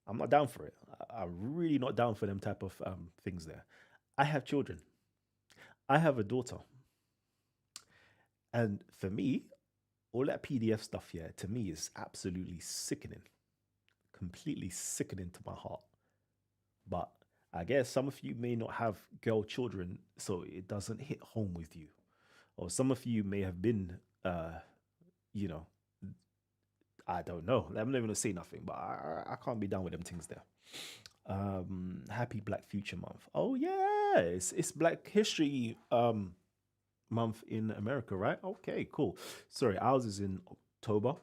I'm not down for it. I'm really not down for them type of things there. I have children. I have a daughter. And for me, all that PDF stuff here to me is absolutely sickening, completely sickening to my heart. But I guess some of you may not have girl children, so it doesn't hit home with you. Or some of you may have been, you know, I don't know. I'm not even gonna say nothing, but I can't be down with them things there. Happy Black Future Month. Oh yeah, it's Black History month in America, right? Okay, cool. Sorry, ours is in October.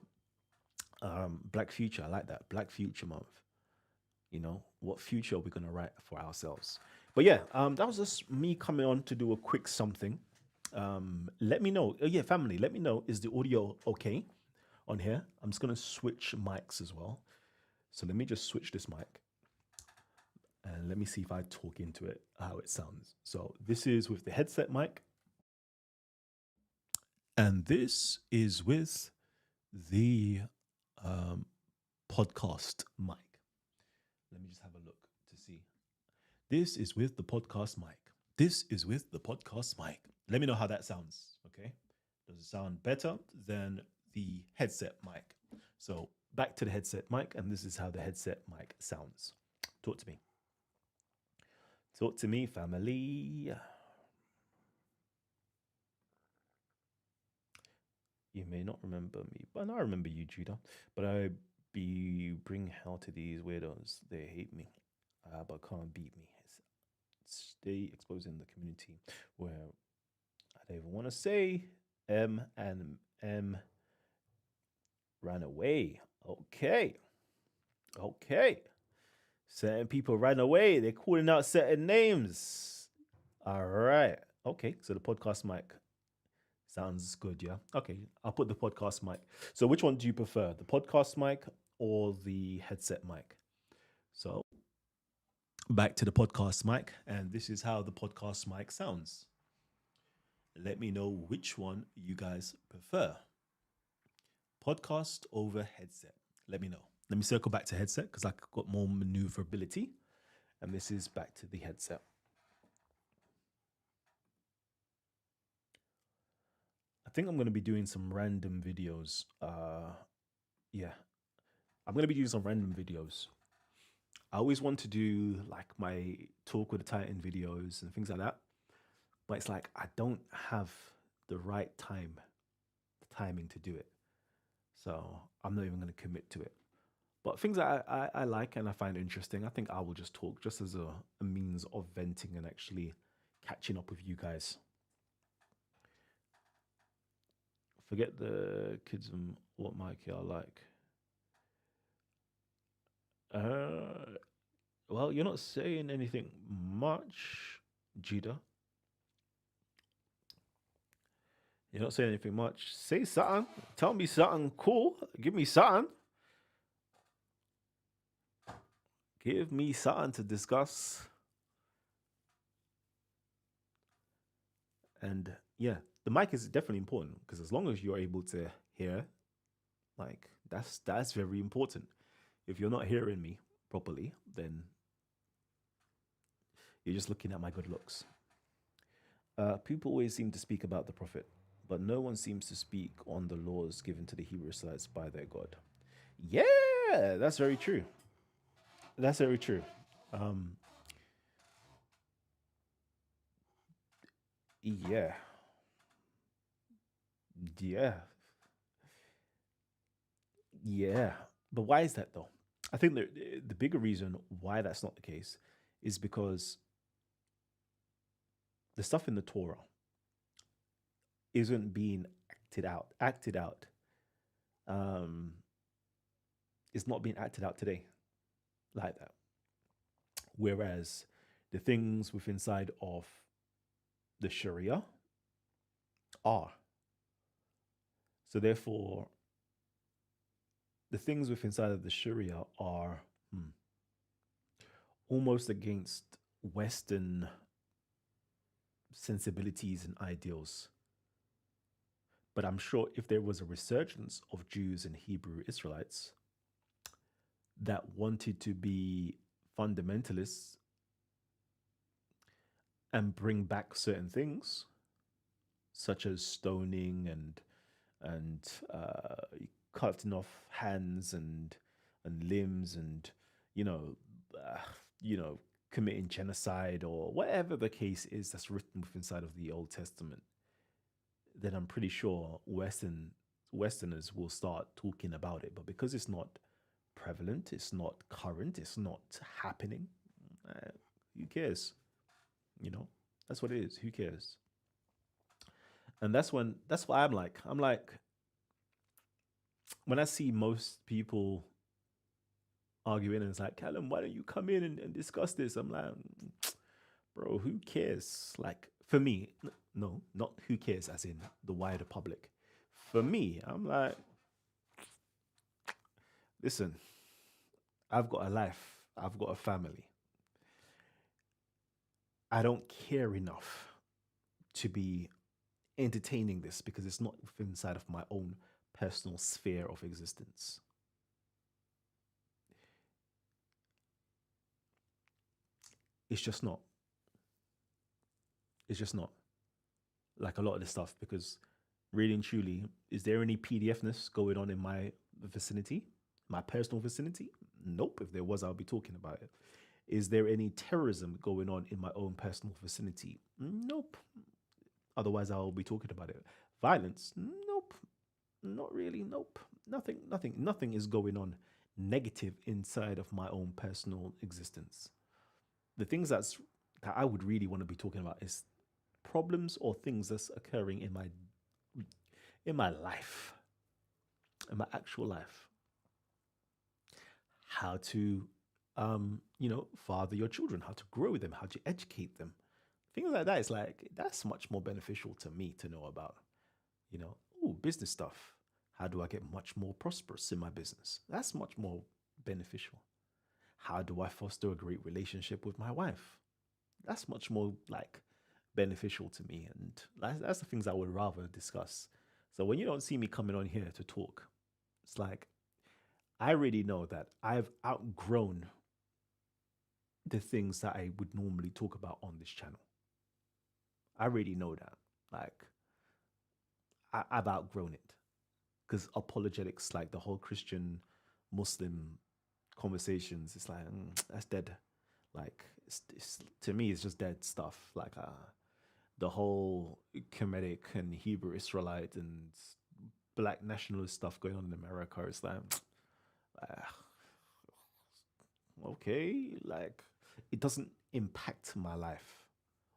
Black Future, I like that. Black Future Month. You know, what future are we gonna write for ourselves? But yeah, that was just me coming on to do a quick something. Let me know. Yeah, family, let me know. Is the audio okay on here? I'm just gonna switch mics as well. So let me just switch this mic and let me see if I talk into it, how it sounds. So this is with the headset mic. And this is with the um, podcast mic. Let me just have a look to see. This is with the podcast mic. This is with the podcast mic. Let me know how that sounds, okay? Does it sound better than the headset mic? So back to the headset mic, and this is how the headset mic sounds. Talk to me. Talk to me, family. You may not remember me, but I remember you, Judah. But I bring hell to these weirdos. They hate me, but can't beat me. Stay exposing the community where I don't even want to say M and M ran away. Okay. Okay. Certain people ran away. They're calling out certain names. All right. Okay. So the podcast mic sounds good. Yeah. Okay. I'll put the podcast mic. So which one do you prefer? The podcast mic or the headset mic? So back to the podcast mic. And this is how the podcast mic sounds. Let me know which one you guys prefer. Podcast over headset. Let me know. Let me circle back to headset because I got more maneuverability. And this is back to the headset. I think I'm going to be doing some random videos. Yeah, I'm going to be doing some random videos. I always want to do like my Talk with the Titan videos and things like that. But it's like I don't have the right timing to do it. So I'm not even going to commit to it. But things that I like and I find interesting, I think I will just talk just as a means of venting and actually catching up with you guys. Forget the kids and what Mikey are like. Well, you're not saying anything much, Judah. You're not saying anything much. Say something. Tell me something cool. Give me something. Give me something to discuss. And yeah, the mic is definitely important because as long as you're able to hear, like that's very important. If you're not hearing me properly, then You're just looking at my good looks. People always seem to speak about the Prophet, but no one seems to speak on the laws given to the Hebrew Israelites by their God. Yeah, that's very true. That's very true. Um, yeah, yeah, yeah. But why is that though? I think the bigger reason why that's not the case is because the stuff in the Torah isn't being acted out. Um, it's not being acted out today like that. Whereas the things within inside of the Sharia are. So therefore, the things within inside of the Sharia are almost against Western sensibilities and ideals. But I'm sure if there was a resurgence of Jews and Hebrew Israelites that wanted to be fundamentalists and bring back certain things, such as stoning and cutting off hands and limbs, and you know, uh, you know, committing genocide or whatever the case is that's written within inside of the Old Testament, then I'm pretty sure Westerners will start talking about it. But because it's not prevalent, it's not current, it's not happening, who cares? You know, that's what it is. Who cares? And that's why I'm like, when I see most people arguing and it's like, Callum, why don't you come in and discuss this? I'm like, bro, who cares? Like, for me, no, not who cares as in the wider public. For me, I'm like, listen, I've got a life, I've got a family. I don't care enough to be entertaining this because it's not within inside of my own personal sphere of existence. It's just not. It's just not. Like a lot of this stuff, because really and truly, is there any PDFness going on in my vicinity, my personal vicinity? Nope. If there was, I'll be talking about it. Is there any terrorism going on in my own personal vicinity? Nope. Otherwise, I'll be talking about it. Violence? Nope. Not really. Nope. Nothing is going on negative inside of my own personal existence. The things that I would really want to be talking about is problems or things that's occurring in my life, in my actual life. How to father your children, how to grow them, how to educate them. Things like that is like, that's much more beneficial to me to know about. Business stuff. How do I get much more prosperous in my business? That's much more beneficial. How do I foster a great relationship with my wife? That's much more like beneficial to me. And that's the things I would rather discuss. So when you don't see me coming on here to talk, it's like, I already know that I've outgrown the things that I would normally talk about on this channel. I already know that. Like, I've outgrown it. Because apologetics, like the whole Christian Muslim conversations, it's like, that's dead. Like, to me, it's just dead stuff. Like, the whole Kemetic and Hebrew Israelite and black nationalist stuff going on in America. It's like, okay, like, it doesn't impact my life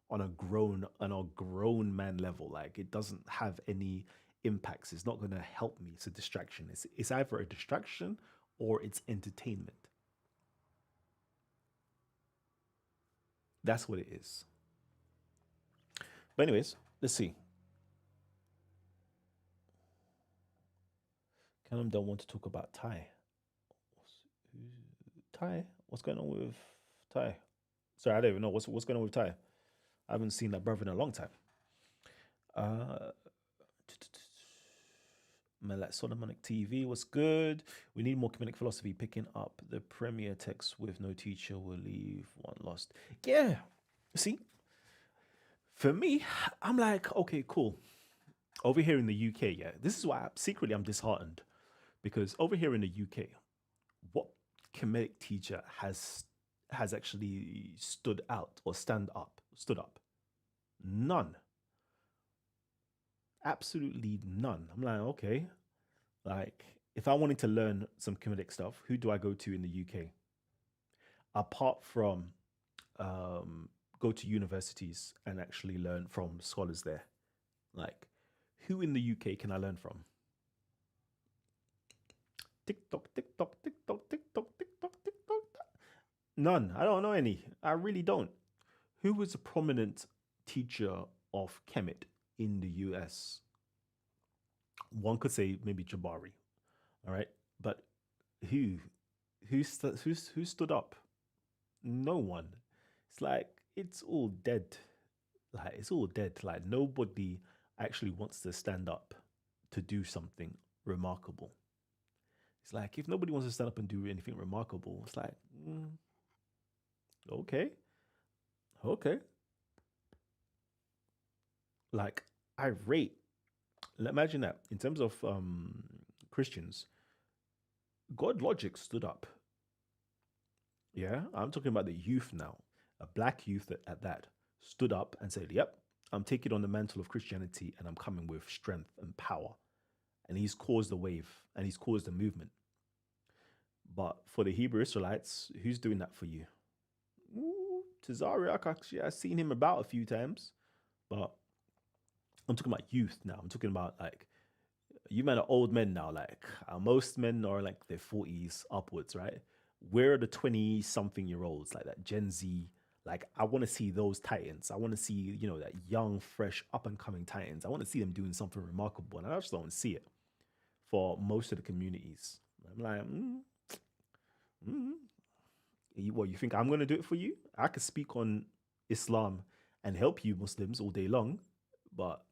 on a grown man level. Like, it doesn't have any impacts. It's not going to help me. It's a distraction. It's either a distraction or it's entertainment. That's what it is. But anyways, let's see. Callum don't want to talk about Ty. Ty? What's going on with Ty? Sorry, I don't even know what's going on with Ty. I haven't seen that brother in a long time. Like Solomonic TV was good. We need more comedic philosophy. Picking up the premier text with no teacher will leave one lost. Yeah, See, for me, I'm like, okay, cool. Over here in the UK, yeah, this is why secretly I'm disheartened because over here in the UK, what comedic teacher has actually stood out or stood up? None, absolutely none. I'm like, okay, like if I wanted to learn some comedic stuff, who do I go to in the UK? Apart from um, go to universities and actually learn from scholars there. Like, who in the UK can I learn from? TikTok, TikTok, TikTok, TikTok, TikTok, TikTok. None. I don't know any. I really don't. Who was a prominent teacher of Kemet in the US? One could say maybe Jabari. All right, but who, who stood up? No one. It's like it's all dead. Like it's all dead. Like nobody actually wants to stand up to do something remarkable. It's like if nobody wants to stand up and do anything remarkable, it's like okay, okay. Like I rate. Imagine that in terms of Christians, God Logic stood up. Yeah, I'm talking about the youth now. A black youth at that stood up and said, "Yep, I'm taking on the mantle of Christianity and I'm coming with strength and power." And he's caused a wave and he's caused a movement. But for the Hebrew Israelites, who's doing that for you? Ooh, Tazariak, actually, I've seen him about a few times, but I'm talking about youth now. I'm talking about like you men are old men now. Like most men are like their 40s upwards, right? Where are the 20 something year olds, like that Gen Z? Like I want to see those titans. I want to see, that young, fresh, up and coming titans. I want to see them doing something remarkable, and I just don't see it for most of the communities. I'm like, what you think I'm going to do it for you? I could speak on Islam and help you Muslims all day long, but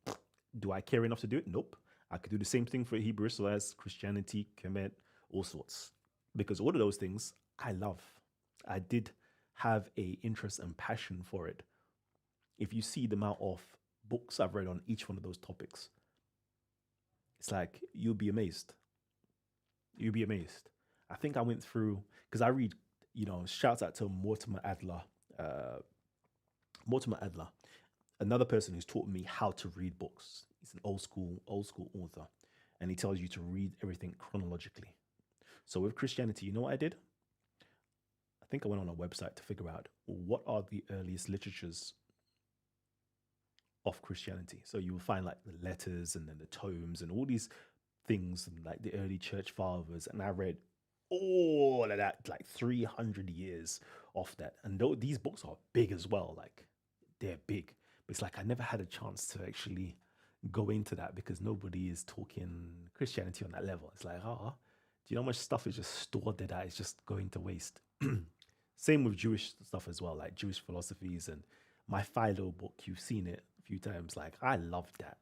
do I care enough to do it? Nope. I could do the same thing for Hebrew Israelites, Christianity, Kemet, all sorts, because all of those things I love. I did have a interest and passion for it. If you see the amount of books I've read on each one of those topics, it's like you'll be amazed. You'll be amazed. I think I went through because I read, shouts out to Mortimer Adler. Uh, Mortimer Adler, another person who's taught me how to read books. He's an old school author, and he tells you to read everything chronologically. So with Christianity, you know what I did? I think I went on a website to figure out what are the earliest literatures of Christianity. So you will find like the letters and then the tomes and all these things and like the early church fathers. And I read all of that, like 300 years of that. And these books are big as well. Like they're big. But it's like I never had a chance to actually go into that because nobody is talking Christianity on that level. It's like, do you know how much stuff is just stored there that is just going to waste? Same with Jewish stuff as well, like Jewish philosophies and my Philo book. You've seen it a few times. Like I love that.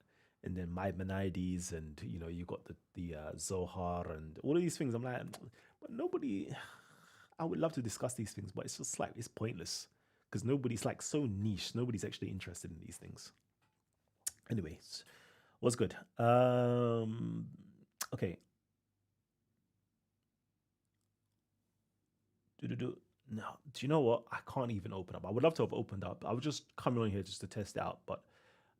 And then Maimonides, and you got the Zohar and all of these things. I'm like, but nobody. I would love to discuss these things, but it's just like it's pointless because nobody's like so niche. Nobody's actually interested in these things. Anyways, what's good? Okay. No, do you know what? I can't even open up. I would love to have opened up. I was just coming on here just to test it out. But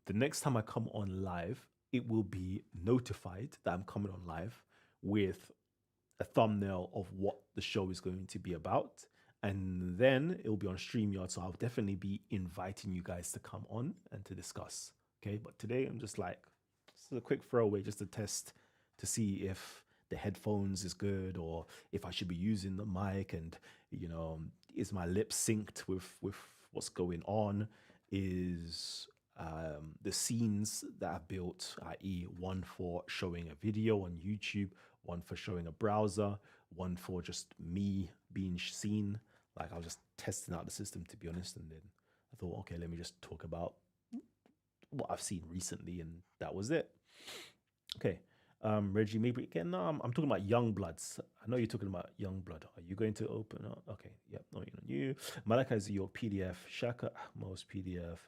the next time I come on live, it will be notified that I'm coming on live with a thumbnail of what the show is going to be about. And then it will be on StreamYard. So I'll definitely be inviting you guys to come on and to discuss. Okay. But today I'm just like, this is a quick throwaway just to test to see if the headphones is good or if I should be using the mic and is my lip synced with what's going on, is the scenes that I built, i.e. one for showing a video on YouTube, one for showing a browser, one for just me being seen. Like I was just testing out the system, to be honest, and then I thought, okay, let me just talk about what I've seen recently, and that was it. Okay. Reggie, maybe again. No, I'm talking about young bloods. I know you're talking about young blood. Are you going to open up? Okay. Yep. No, you're you. Malaka is your PDF. Shaka Ahmos PDF.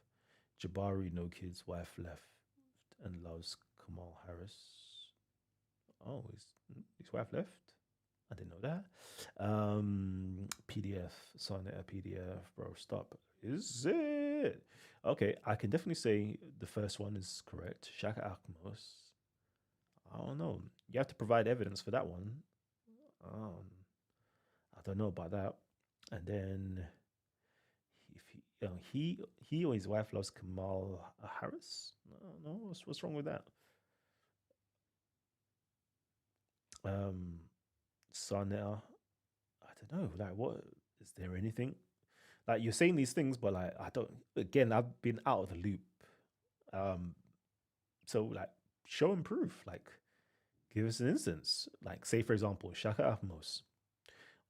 Jabari, no kids, wife left, and loves Kamal Harris. Oh, his wife left. I didn't know that. PDF, Sonnet, PDF, bro. Stop. Is it? Okay, I can definitely say the first one is correct. Shaka Akmos. I don't know. You have to provide evidence for that one. I don't know about that. And then if he or his wife loves Kamal Harris. No, what's wrong with that? Sanel, I don't know. Like, what is there anything? Like, you're saying these things, but like, I don't. Again, I've been out of the loop. So like, show and proof. Like, give us an instance. Like, say for example, Shaka Ahmos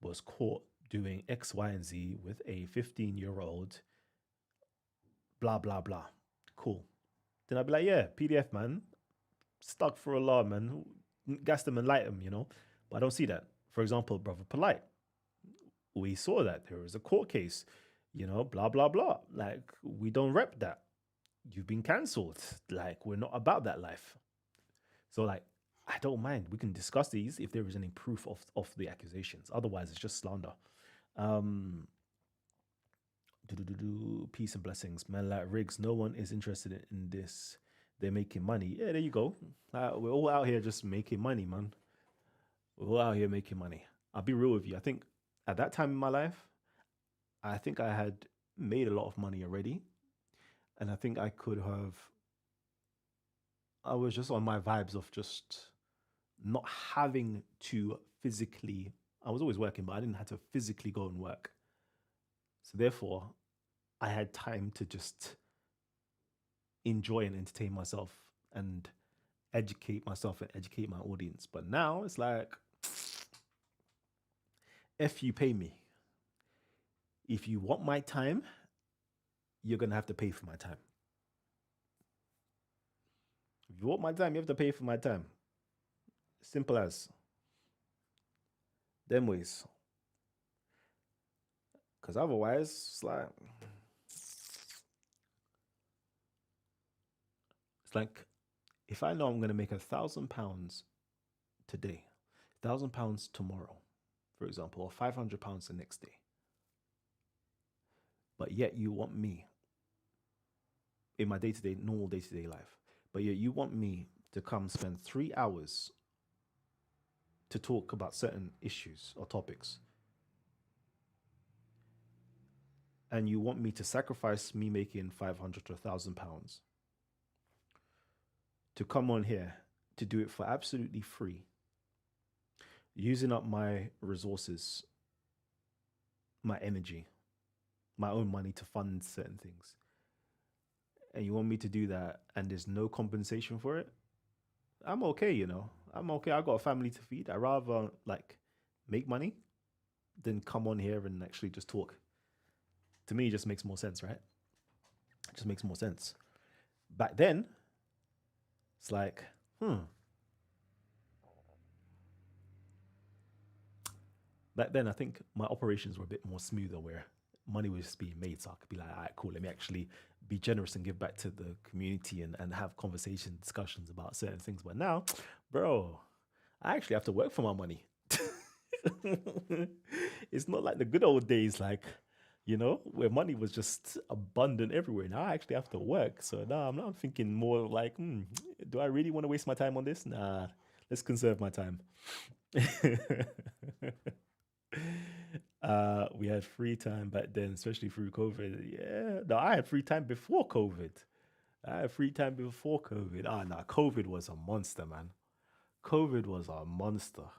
was caught doing X, Y, and Z with a 15-year-old. Blah blah blah. Cool. Then I'd be like, yeah, PDF man, stuck for a law, man. Gas them and light them, you know. But I don't see that. For example, Brother Polite, we saw that there was a court case, you know, blah blah blah. Like, we don't rep that. You've been cancelled. Like, we're not about that life. So like, I don't mind. We can discuss these if there is any proof of the accusations. Otherwise, it's just slander. Peace and blessings, man. Like Riggs, no one is interested in this. They're making money. Yeah, there you go. We're all out here just making money, man. We're all out here making money. I'll be real with you. I think at that time in my life, I think I had made a lot of money already. And I think I could have, I was just on my vibes of just not having to physically, I was always working, but I didn't have to physically go and work. So therefore, I had time to just enjoy and entertain myself and educate myself and educate my audience. But now it's like, if you pay me, if you want my time, you're going to have to pay for my time. If you want my time, you have to pay for my time. Simple as. Them ways. Because otherwise, it's like if I know I'm going to make £1,000 today, £1,000 tomorrow, for example, or £500 the next day, but yet you want me in my normal day-to-day life, but yet you want me to come spend 3 hours to talk about certain issues or topics, and you want me to sacrifice me making £500 to £1,000 to come on here to do it for absolutely free, using up my resources, my energy, my own money to fund certain things, and you want me to do that and there's no compensation for it, I'm okay, you know. I'm okay. I got a family to feed. I'd rather like make money than come on here and actually just talk. To me, it just makes more sense, right? It just makes more sense. Back then, it's like, Back then, I think my operations were a bit more smoother where money was just being made. So I could be like, all right, cool, let me actually be generous and give back to the community and have conversations, discussions about certain things. But now, bro, I actually have to work for my money. It's not like the good old days, like, you know, where money was just abundant everywhere. Now I actually have to work. So now I'm thinking more like, do I really want to waste my time on this? Nah, let's conserve my time. We had free time back then, especially through COVID. Yeah, no, I had free time before COVID. Ah, nah, COVID was a monster, man. COVID was a monster.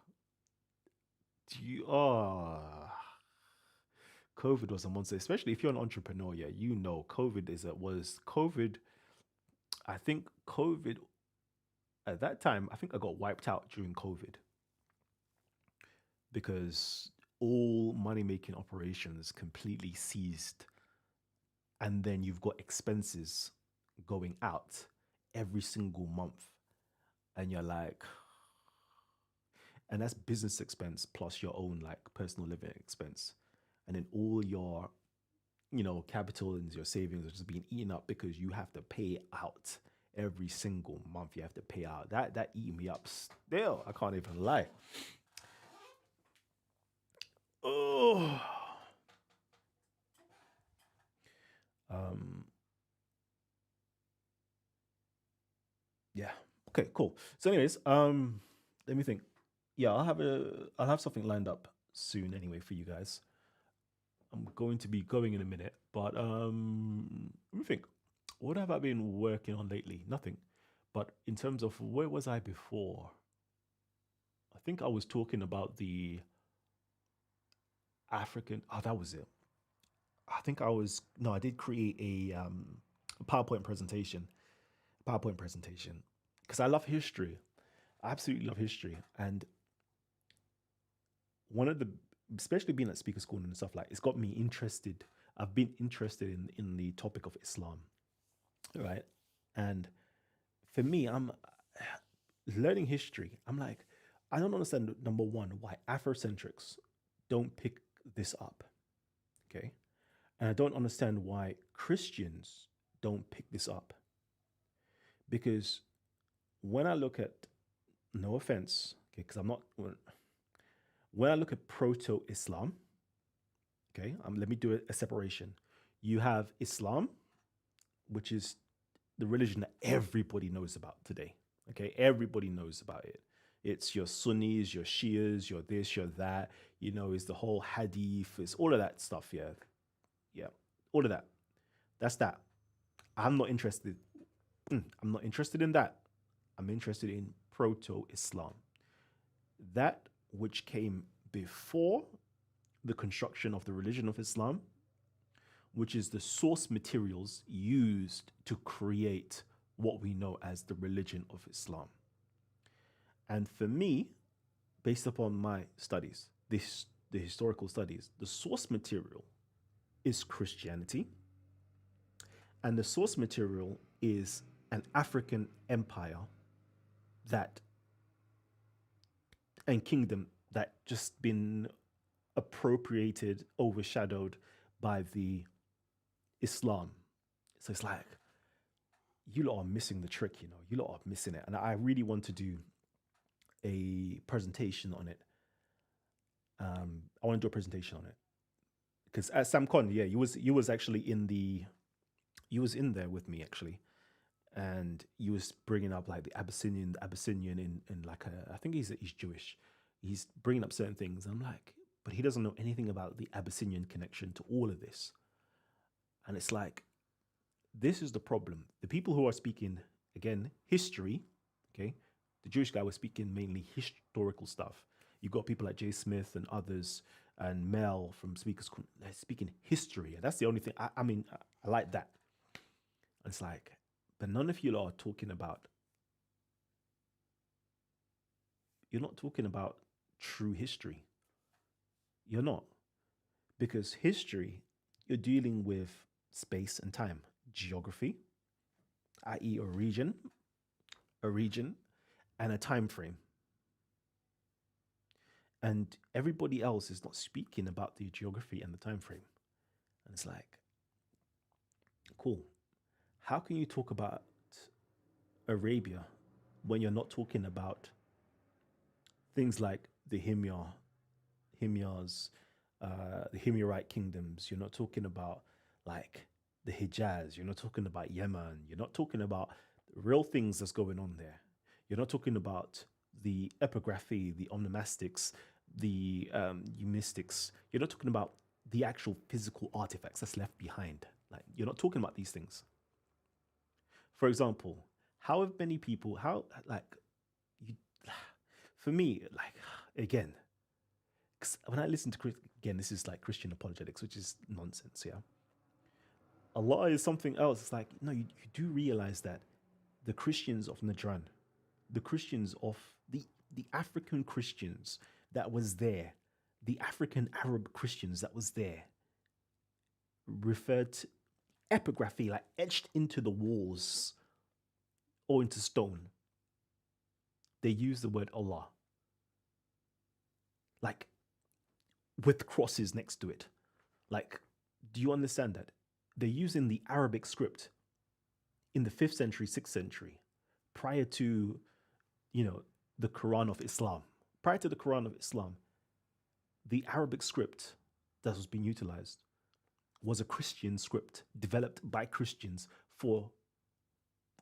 COVID was a monster, especially if you're an entrepreneur. Yeah, you know, COVID. I think COVID at that time, I think I got wiped out during COVID because all money making operations completely ceased. And then you've got expenses going out every single month. And you're like, and that's business expense plus your own like personal living expense. and then all your, capital and your savings are just being eaten up because you have to pay out every single month. You have to pay out. That eat me up still. I can't even lie. Oh. Um. Yeah. Okay. Cool. So, anyways, let me think. Yeah, I'll have something lined up soon anyway for you guys. I'm going to be going in a minute, but let me think. What have I been working on lately? Nothing. But in terms of where was I before? I think I was talking about the African. Oh, that was it. I think I was no. I did create a PowerPoint presentation. PowerPoint presentation because I love history. I absolutely love history, and one of the, especially being at speaker school and stuff, like it's got me interested. I've been interested in the topic of Islam, right? And for me, I'm learning history. I'm like, I don't understand, number one, why Afrocentrics don't pick this up, okay? And I don't understand why Christians don't pick this up. Because when I look at, no offense, okay, because I'm not, when I look at proto Islam, okay, let me do a separation. You have Islam, which is the religion that everybody knows about today. Okay, everybody knows about it. It's your Sunnis, your Shias, your this, your that. It's the whole Hadith, it's all of that stuff. Yeah, yeah, all of that. That's that. I'm not interested. I'm not interested in that. I'm interested in proto-Islam, that which came before the construction of the religion of Islam, which is the source materials used to create what we know as the religion of Islam. And for me, based upon my studies, the historical studies, the source material is Christianity, and the source material is an African empire that and kingdom that just been appropriated, overshadowed by the Islam. So it's like, you lot are missing the trick, you lot are missing it. And I really want to do a presentation on it. I want to do a presentation on it because at SamCon, yeah, you was actually you was in there with me actually, and you was bringing up like the Abyssinian in like I think he's Jewish. He's bringing up certain things. And I'm like, but he doesn't know anything about the Abyssinian connection to all of this. And it's like, this is the problem. The people who are speaking, again, history, okay, the Jewish guy was speaking mainly historical stuff. You got people like Jay Smith and others, and Mel from Speakers speaking history. That's the only thing. I mean, I like that. And it's like, but none of you are talking about. You're not talking about true history. You're not, because history, you're dealing with space and time, geography, i.e., a region, and a time frame. And everybody else is not speaking about the geography and the time frame. And it's like, cool. How can you talk about Arabia when you're not talking about things like the Himyars, the Himyarite kingdoms? You're not talking about like the Hijaz. You're not talking about Yemen. You're not talking about real things that's going on there. You're not talking about the epigraphy, the onomastics, the eumistics. You're not talking about the actual physical artifacts that's left behind. Like, you're not talking about these things. For example, how have many people, you, for me, like, again, when I listen to, again, this is like Christian apologetics, which is nonsense, yeah? Allah is something else. It's like, no, you do realize that the Christians of Najran, the Christians of the African Christians that was there, the African Arab Christians that was there, referred to epigraphy, like etched into the walls or into stone. They use the word Allah, like with crosses next to it. Like, do you understand that? They're using the Arabic script in the 5th century, 6th century, prior to, you know, the Quran of Islam. Prior to the Quran of Islam, the Arabic script that was being utilized was a Christian script developed by Christians for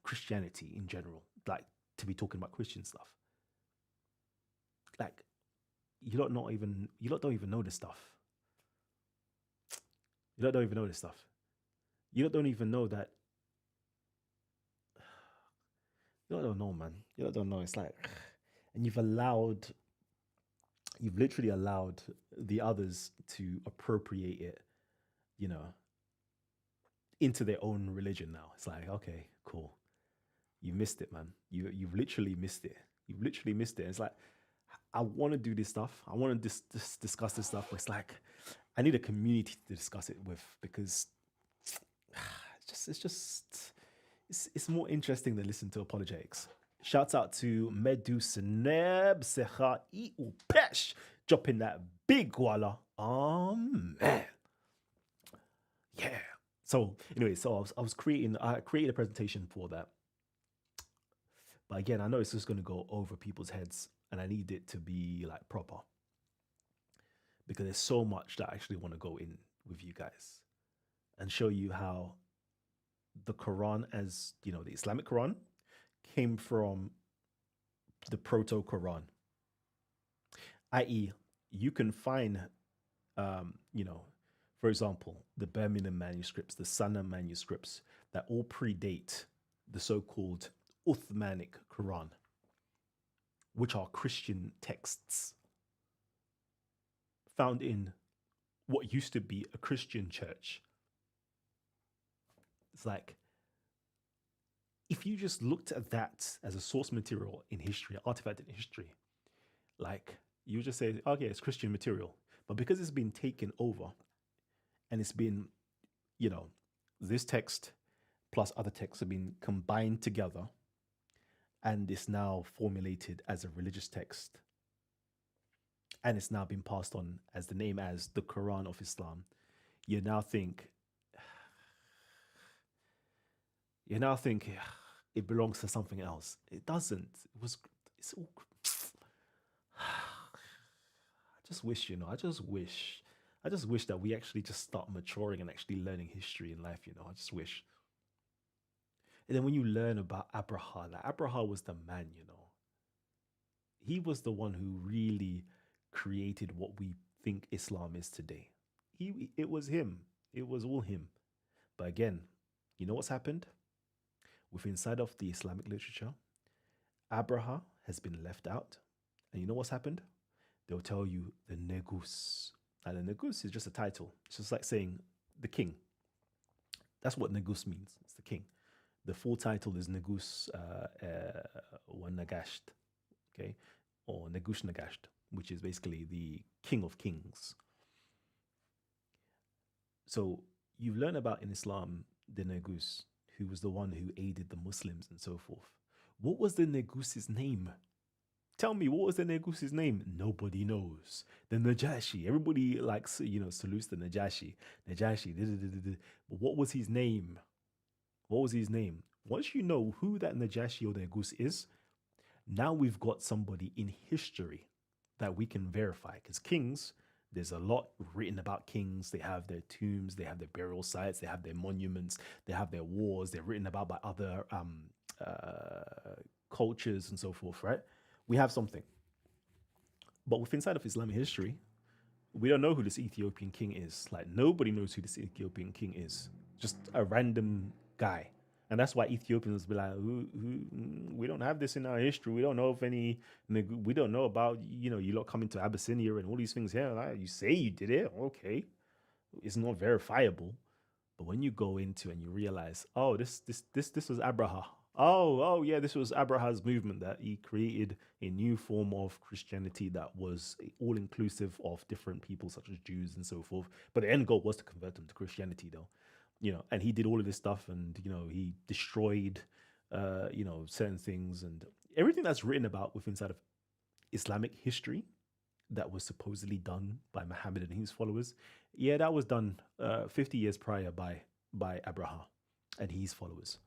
Christianity in general, like to be talking about Christian stuff. Like, you lot don't even know this stuff. You lot don't even know this stuff. You lot don't even know that. You lot don't know, man. You lot don't know. It's like, and you've literally allowed the others to appropriate it, you know, into their own religion now. It's like, okay, cool. You missed it, man. You've literally missed it. You've literally missed it. It's like, I want to do this stuff. I want to discuss this stuff, but it's like, I need a community to discuss it with, because it's more interesting than listening to apologetics. Shouts out to Medu Seneb Secha Iu Pesh, dropping that big walla. Oh man. Yeah. So anyway, I created a presentation for that. But again, I know it's just going to go over people's heads, and I need it to be like proper, because there's so much that I actually want to go in with you guys and show you how the Quran, as you know, the Islamic Quran, came from the Proto Quran, i.e., you can find, for example, the Birmingham manuscripts, the Sana manuscripts, that all predate the so-called Uthmanic Quran, which are Christian texts found in what used to be a Christian church. It's like, if you just looked at that as a source material in history, artifact in history, like, you just say, okay, it's Christian material. But because it's been taken over and it's been, this text plus other texts have been combined together, and it's now formulated as a religious text, and it's now been passed on as the name as the Quran of Islam, you now think it belongs to something else. It doesn't. It's all. I just wish that we actually just start maturing and actually learning history in life, I just wish. And then when you learn about Abraha, like Abraha was the man, He was the one who really created what we think Islam is today. It was him. It was all him. But again, you know what's happened? Within inside of the Islamic literature, Abraha has been left out. And you know what's happened? They'll tell you the Negus. And the Negus is just a title. It's just like saying the king. That's what Negus means. It's the king. The full title is Negus wa Nagasht, okay? Or Negus Nagasht, which is basically the king of kings. So you've learned about in Islam the Negus, who was the one who aided the Muslims and so forth. What was the Negus's name? Tell me, what was the Negus's name? Nobody knows. The Najashi. Everybody likes, salutes the Najashi. But what was his name? What was his name? Once you know who that Najashi or Negus is, now we've got somebody in history that we can verify. Because kings, there's a lot written about kings. They have their tombs, they have their burial sites, they have their monuments, they have their wars. They're written about by other cultures and so forth, right? We have something. But within inside of Islamic history, we don't know who this Ethiopian king is. Like, nobody knows who this Ethiopian king is. Just a random guy. And that's why Ethiopians be like, we don't have this in our history. We don't know if any, we don't know about, you lot coming to Abyssinia and all these things here. Like, you say you did it, okay. It's not verifiable. But when you go into and you realize, oh, this was Abraha. Oh, yeah, this was Abraha's movement, that he created a new form of Christianity that was all inclusive of different people, such as Jews and so forth. But the end goal was to convert them to Christianity, though. And he did all of this stuff, and, he destroyed, certain things, and everything that's written about within inside of Islamic history that was supposedly done by Muhammad and his followers, yeah, that was done 50 years prior by Abraham and his followers.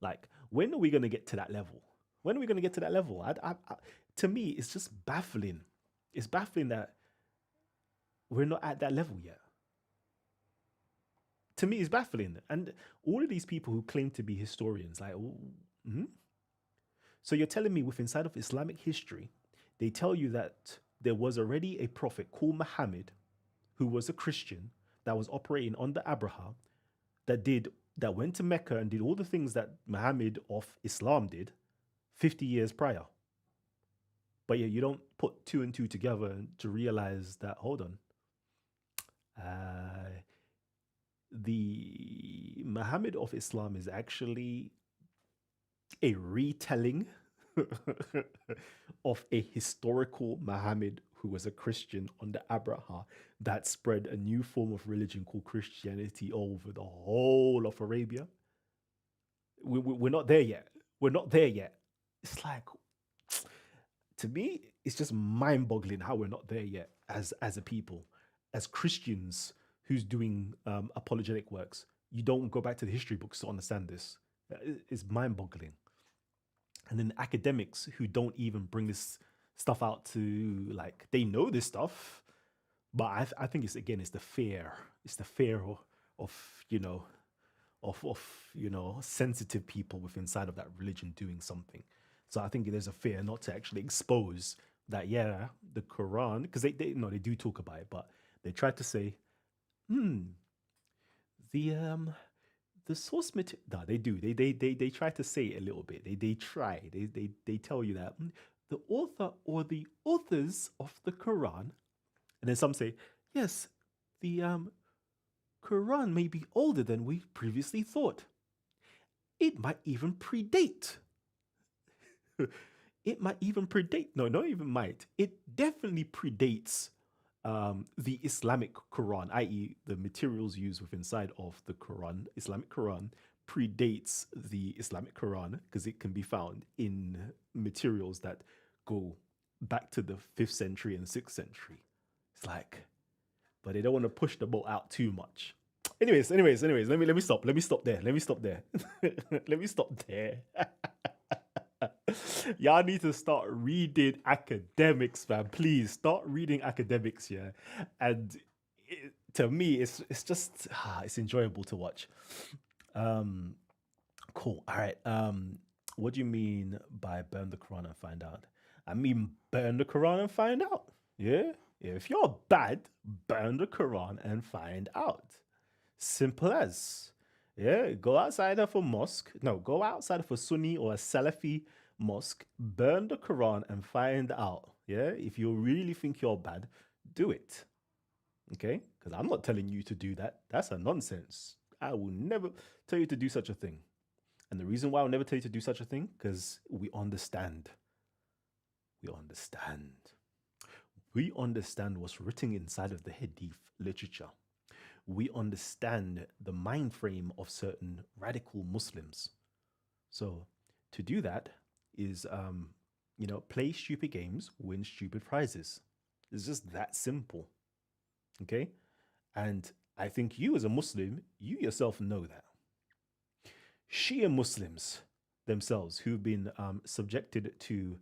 Like, when are we going to get to that level? When are we going to get to that level? To me, it's just baffling. It's baffling that we're not at that level yet. To me, it's baffling. And all of these people who claim to be historians, like, so you're telling me with inside of Islamic history, they tell you that there was already a prophet called Muhammad who was a Christian that was operating under Abraham that went to Mecca and did all the things that Muhammad of Islam did 50 years prior. But yeah, you don't put two and two together to realize that, hold on, the Muhammad of Islam is actually a retelling of a historical Muhammad who was a Christian under Abraham that spread a new form of religion called Christianity over the whole of Arabia. We're not there yet. We're not there yet. It's like, to me, it's just mind-boggling how we're not there yet as a people, as Christians who's doing apologetic works. You don't go back to the history books to understand this. It's mind-boggling. And then academics who don't even bring this stuff out to, like, they know this stuff, but I think it's the fear. It's the fear of sensitive people within inside of that religion doing something. So I think there's a fear not to actually expose that, yeah, the Quran, because they do talk about it, but they try to say, the source material. No, they do. They try to say it a little bit. They tell you that the author or the authors of the Quran, and then some say, yes, the Quran may be older than we previously thought. It might even predate. It might even predate. No, not even might. It definitely predates the Islamic Quran, i.e., the materials used within inside of the Quran, Islamic Quran, predates the Islamic Quran because it can be found in materials that go back to the 5th century and 6th century. It's like, but they don't want to push the boat out too much. Anyways, let me stop there. Let me stop there. Y'all need to start reading academics, man. Please start reading academics, yeah. And to me, it's just it's enjoyable to watch. Cool. All right. What do you mean by burn the Quran and find out? I mean burn the Quran and find out. Yeah. If you're bad, burn the Quran and find out. Simple as. Yeah. Go outside of a mosque. No, go outside of a Sunni or a Salafi mosque, burn the Quran and find out. Yeah. If you really think you're bad, do it. Okay. Because I'm not telling you to do that. That's a nonsense. I will never tell you to do such a thing. And the reason why I'll never tell you to do such a thing, because we understand. We understand. We understand what's written inside of the Hadith literature. We understand the mind frame of certain radical Muslims. So to do that is, play stupid games, win stupid prizes. It's just that simple. Okay? And I think you as a Muslim, you yourself know that. Shia Muslims themselves who've been subjected to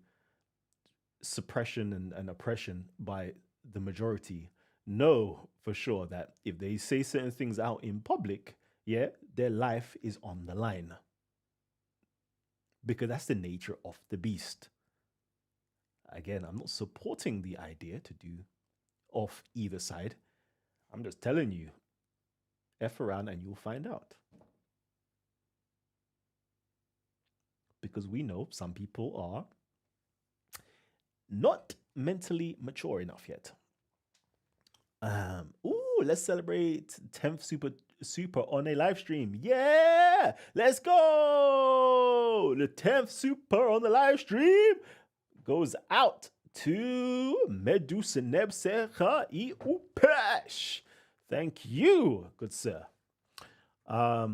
suppression and oppression by the majority know for sure that if they say certain things out in public, yeah, their life is on the line. Because that's the nature of the beast. Again, I'm not supporting the idea to do off either side. I'm just telling you, F around and you'll find out. Because we know some people are not mentally mature enough yet. Let's celebrate 10th super on a live stream. Yeah, let's go. The 10th super on the live stream goes out to Medusa Nebsecha I Upesh. Thank you, good sir. Are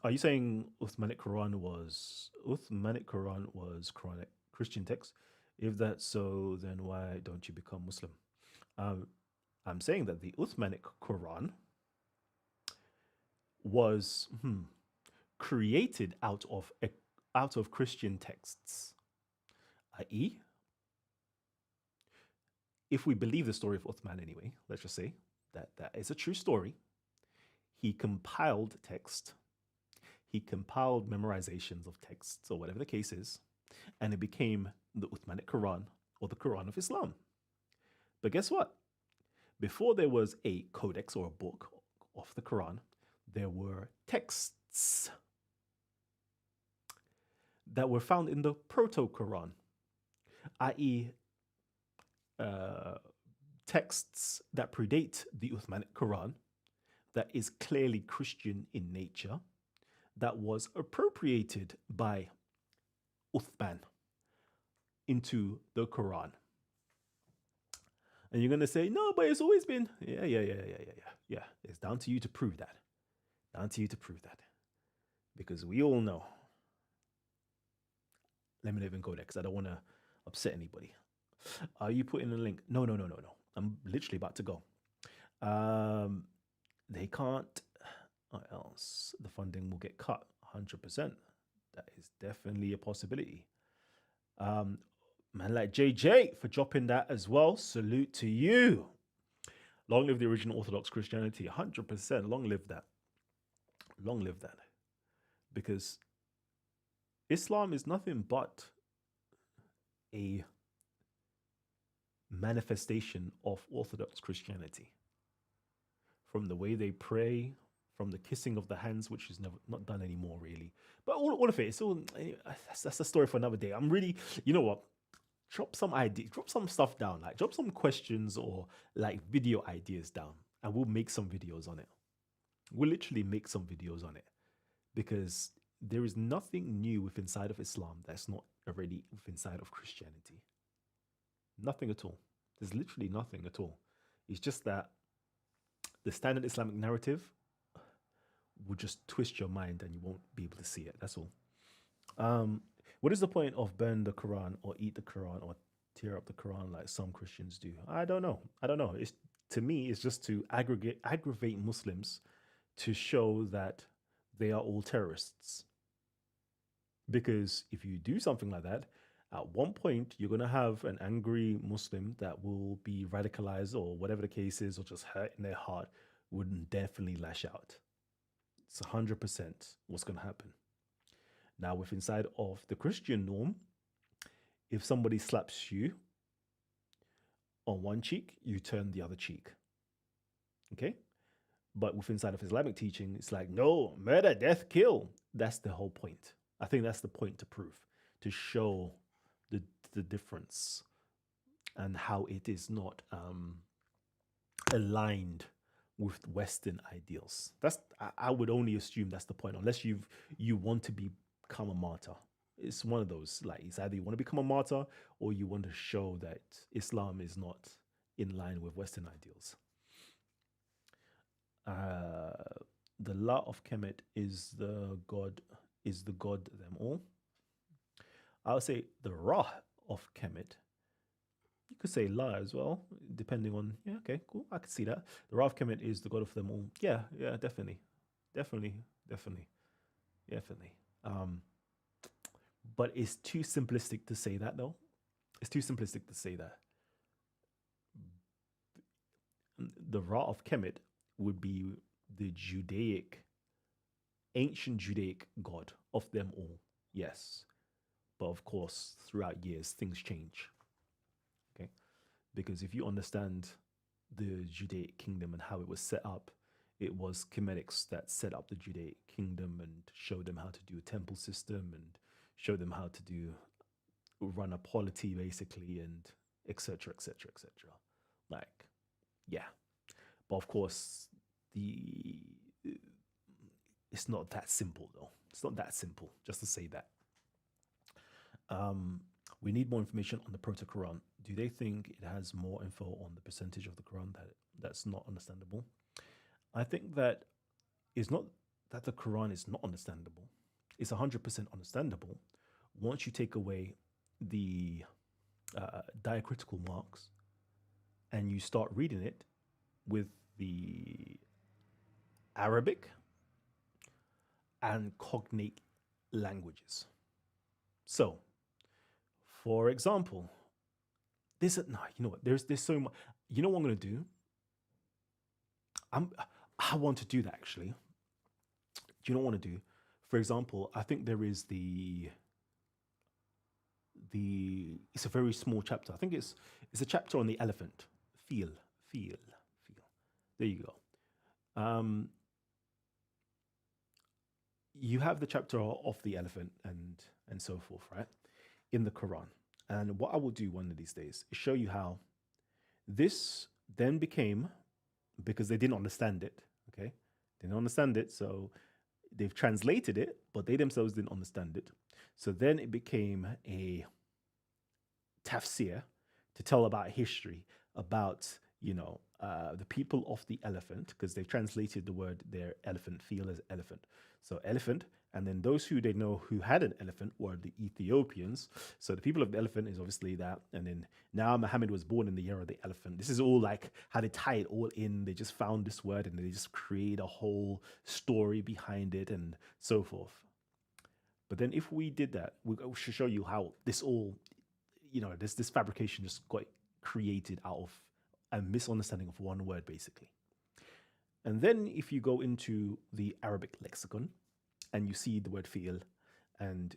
you saying Uthmanic Quran was Quranic Christian text? If that's so, then why don't you become Muslim? I'm saying that the Uthmanic Quran was created out of Christian texts, i.e., if we believe the story of Uthman anyway, let's just say that that is a true story. He compiled text, he compiled memorizations of texts, or whatever the case is, and it became the Uthmanic Quran or the Quran of Islam. But guess what? Before there was a codex or a book of the Quran, there were texts that were found in the Proto Quran, i.e., texts that predate the Uthmanic Quran, that is clearly Christian in nature, that was appropriated by Uthman into the Quran. And you're going to say, no, but it's always been, yeah. It's down to you to prove that. Down to you to prove that. Because we all know. Let me not even go there because I don't want to upset anybody. Are you putting a link? No. I'm literally about to go. They can't, or else the funding will get cut 100%. That is definitely a possibility. Man like JJ for dropping that as well. Salute to you. Long live the original Orthodox Christianity. 100%. Long live that. Long live that. Because Islam is nothing but a manifestation of Orthodox Christianity. From the way they pray, from the kissing of the hands, which is not done anymore, really. But all of it, it's all, that's a story for another day. I'm really, you know what? Drop some ideas, drop some stuff down, like drop some questions or like video ideas down, and we'll make some videos on it. We'll literally make some videos on it because there is nothing new within inside of Islam that's not already within inside of Christianity. Nothing at all. There's literally nothing at all. It's just that the standard Islamic narrative will just twist your mind and you won't be able to see it. That's all. What is the point of burn the Quran or eat the Quran or tear up the Quran like some Christians do? I don't know. It's, to me, it's just to aggravate Muslims to show that they are all terrorists. Because if you do something like that, at one point you're going to have an angry Muslim that will be radicalized or whatever the case is, or just hurt in their heart, would definitely lash out. It's 100% what's going to happen. Now, with inside of the Christian norm, if somebody slaps you on one cheek, you turn the other cheek. Okay? But with inside of Islamic teaching, it's like, no, murder, death, kill. That's the whole point. I think that's the point to prove, to show the difference and how it is not aligned with Western ideals. I would only assume that's the point, unless you want to become a martyr. It's one of those, like, it's either you want to become a martyr or you want to show that Islam is not in line with Western ideals. The La of Kemet is the god them all. I would say the Ra of Kemet. You could say La as well, depending on, yeah, okay, cool, I could see that. The Ra of Kemet is the god of them all. Yeah, definitely. But it's too simplistic to say that, though. It's too simplistic to say that. The Ra of Kemet would be the ancient Judaic god of them all, yes. But of course, throughout years, things change. Okay? Because if you understand the Judaic kingdom and how it was set up, it was Kemetics that set up the Judaic kingdom and showed them how to do a temple system and showed them how to run a polity, basically, and etc. Like, yeah. But of course, it's not that simple, though. It's not that simple, just to say that. We need more information on the Proto-Quran. Do they think it has more info on the percentage of the Quran that's not understandable? I think that it's not that the Quran is not understandable. It's 100% understandable once you take away the diacritical marks and you start reading it with the Arabic and cognate languages. So, for example, this no, you know what? There's so much. You know what I'm gonna do? I want to do that actually. Do you know what I want to do? For example, I think there is the it's a very small chapter. I think it's a chapter on the elephant. Feel, feel, feel. There you go. You have the chapter of the elephant and so forth, right? In the Quran. And what I will do one of these days is show you how this then became, because they didn't understand it, okay? They didn't understand it, so they've translated it, but they themselves didn't understand it. So then it became a tafsir to tell about history, about, the people of the elephant, because they've translated the word their elephant feel as elephant. So elephant, and then those who they know who had an elephant were the Ethiopians. So the people of the elephant is obviously that. And then now Muhammad was born in the year of the elephant. This is all like how they tie it all in. They just found this word and they just create a whole story behind it and so forth. But then if we did that, we should show you how this all, this fabrication just got created out of a misunderstanding of one word, basically. And then if you go into the Arabic lexicon and you see the word feel and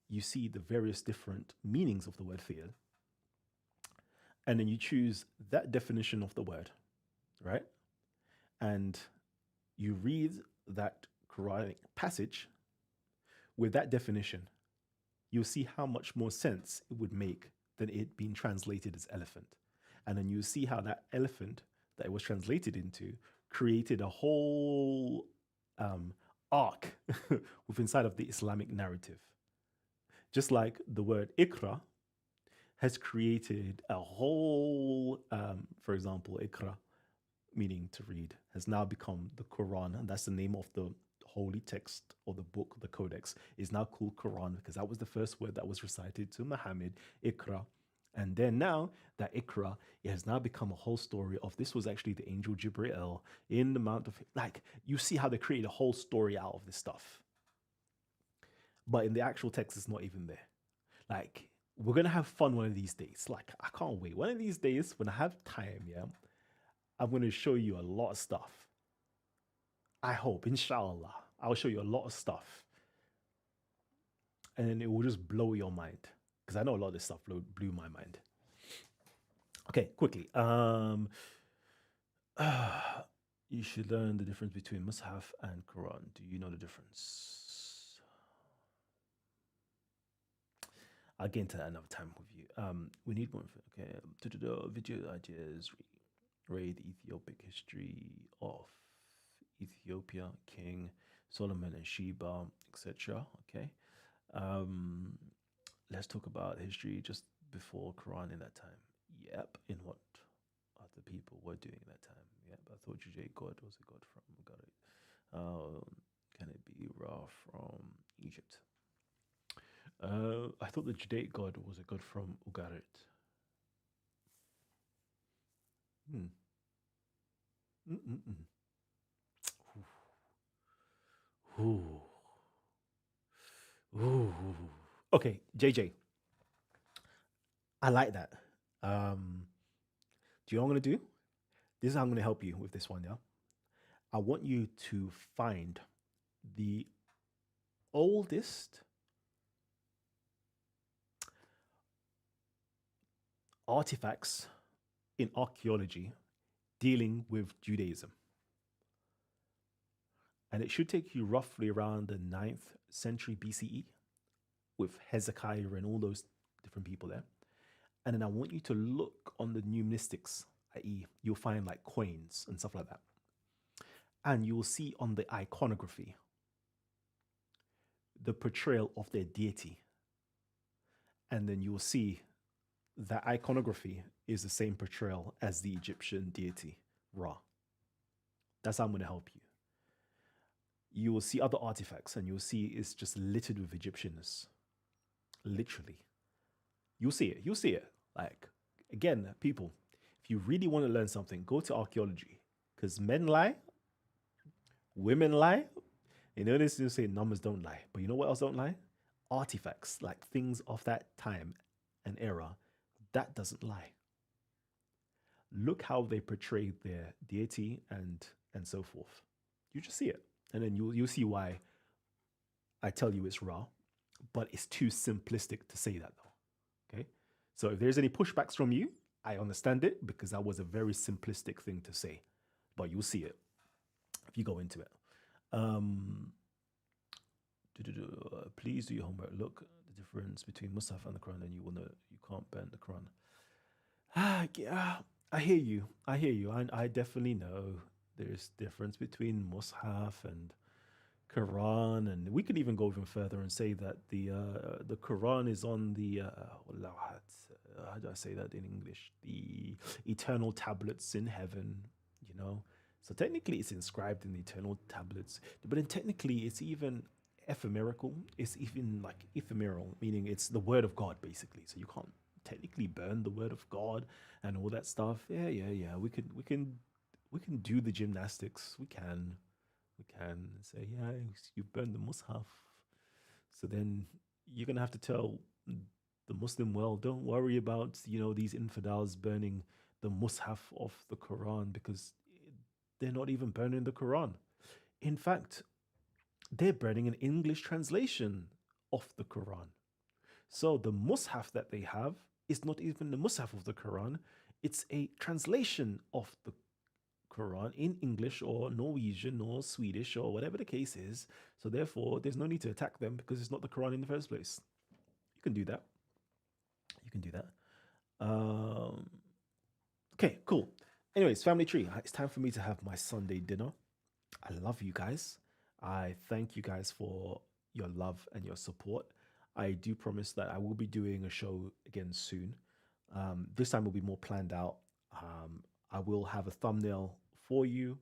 you see the various different meanings of the word feel, and then you choose that definition of the word, right? And you read that Quranic passage with that definition, you'll see how much more sense it would make than it being translated as elephant. And then you see how that elephant that it was translated into created a whole arc within inside of the Islamic narrative. Just like the word ikra has created a whole, for example, ikra, meaning to read, has now become the Quran, and that's the name of the holy text or the book, the codex, is now called Quran because that was the first word that was recited to Muhammad, ikra. And then now that ikra, it has now become a whole story of this was actually the angel Jibreel in the Mount of, like, you see how they create a whole story out of this stuff. But in the actual text, it's not even there. Like, we're going to have fun one of these days. Like, I can't wait. One of these days, when I have time, yeah, I'm going to show you a lot of stuff. I hope, inshallah, I'll show you a lot of stuff. And then it will just blow your mind. Because I know a lot of this stuff blew my mind. Okay, quickly. You should learn the difference between Mus'haf and Quran. Do you know the difference? I'll get into that another time with you. We need more. Okay, video ideas. Read Ethiopic history of Ethiopia, King Solomon and Sheba, etc. Okay. Let's talk about history just before Quran in that time. Yep. In what other people were doing in that time. Yep. I thought Judaic God was a god from Ugarit. Can it be Ra from Egypt? I thought the Judaic God was a god from Ugarit. Ooh. Ooh. Okay, JJ. I like that. Do you know what I'm going to do? This is how I'm going to help you with this one, yeah? I want you to find the oldest artifacts in archaeology dealing with Judaism. And it should take you roughly around the 9th century BCE with Hezekiah and all those different people there. And then I want you to look on the numismatics, i.e., you'll find like coins and stuff like that. And you will see on the iconography the portrayal of their deity. And then you will see that iconography is the same portrayal as the Egyptian deity, Ra. That's how I'm going to help you. You will see other artifacts and you'll see it's just littered with Egyptianness. Literally. You'll see it. You'll see it. Like, again, people, if you really want to learn something, go to archaeology, because men lie, women lie. You know, this is say numbers don't lie, but you know what else don't lie? Artifacts, like things of that time and era, that doesn't lie. Look how they portray their deity and so forth. You just see it, and then you'll see why I tell you it's raw, but it's too simplistic to say that though. Okay, so if there's any pushbacks from you, I understand it because that was a very simplistic thing to say, but you'll see it if you go into it. Please do your homework. Look the difference between Musaf and the Quran, and you will know you can't burn the Quran. Yeah, I hear you. I hear you. I definitely know there's difference between Mus'haf and Quran, and we could even go even further and say that the Quran is on the how do I say that in English? The eternal tablets in heaven, you know. So technically, it's inscribed in the eternal tablets, but then technically, it's even ephemerical. It's even like ephemeral, meaning it's the word of God, basically. So you can't technically burn the word of God and all that stuff. Yeah. We can do the gymnastics. We can say, yeah, you burned the mushaf. So then you're gonna have to tell the Muslim world, don't worry about these infidels burning the mushaf of the Quran, because they're not even burning the Quran. In fact, they're burning an English translation of the Quran. So the mushaf that they have is not even the mushaf of the Quran. It's a translation of the Quran in English or Norwegian or Swedish or whatever the case is. So therefore, there's no need to attack them because it's not the Quran in the first place. You can do that. You can do that. Okay, cool. Anyways, family tree. It's time for me to have my Sunday dinner. I love you guys. I thank you guys for your love and your support. I do promise that I will be doing a show again soon. This time will be more planned out. I will have a thumbnail for you,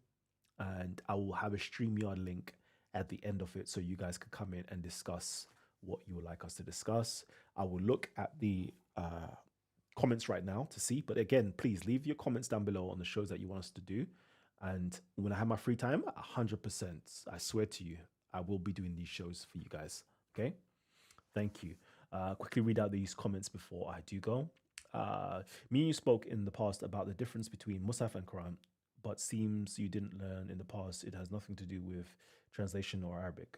and I will have a StreamYard link at the end of it so you guys can come in and discuss what you would like us to discuss. I will look at the comments right now to see, but again, please leave your comments down below on the shows that you want us to do. And when I have my free time, 100%, I swear to you, I will be doing these shows for you guys. Okay? Thank you. Quickly read out these comments before I do go. Me and you spoke in the past about the difference between Musaf and Quran, but seems you didn't learn in the past. It has nothing to do with translation or Arabic.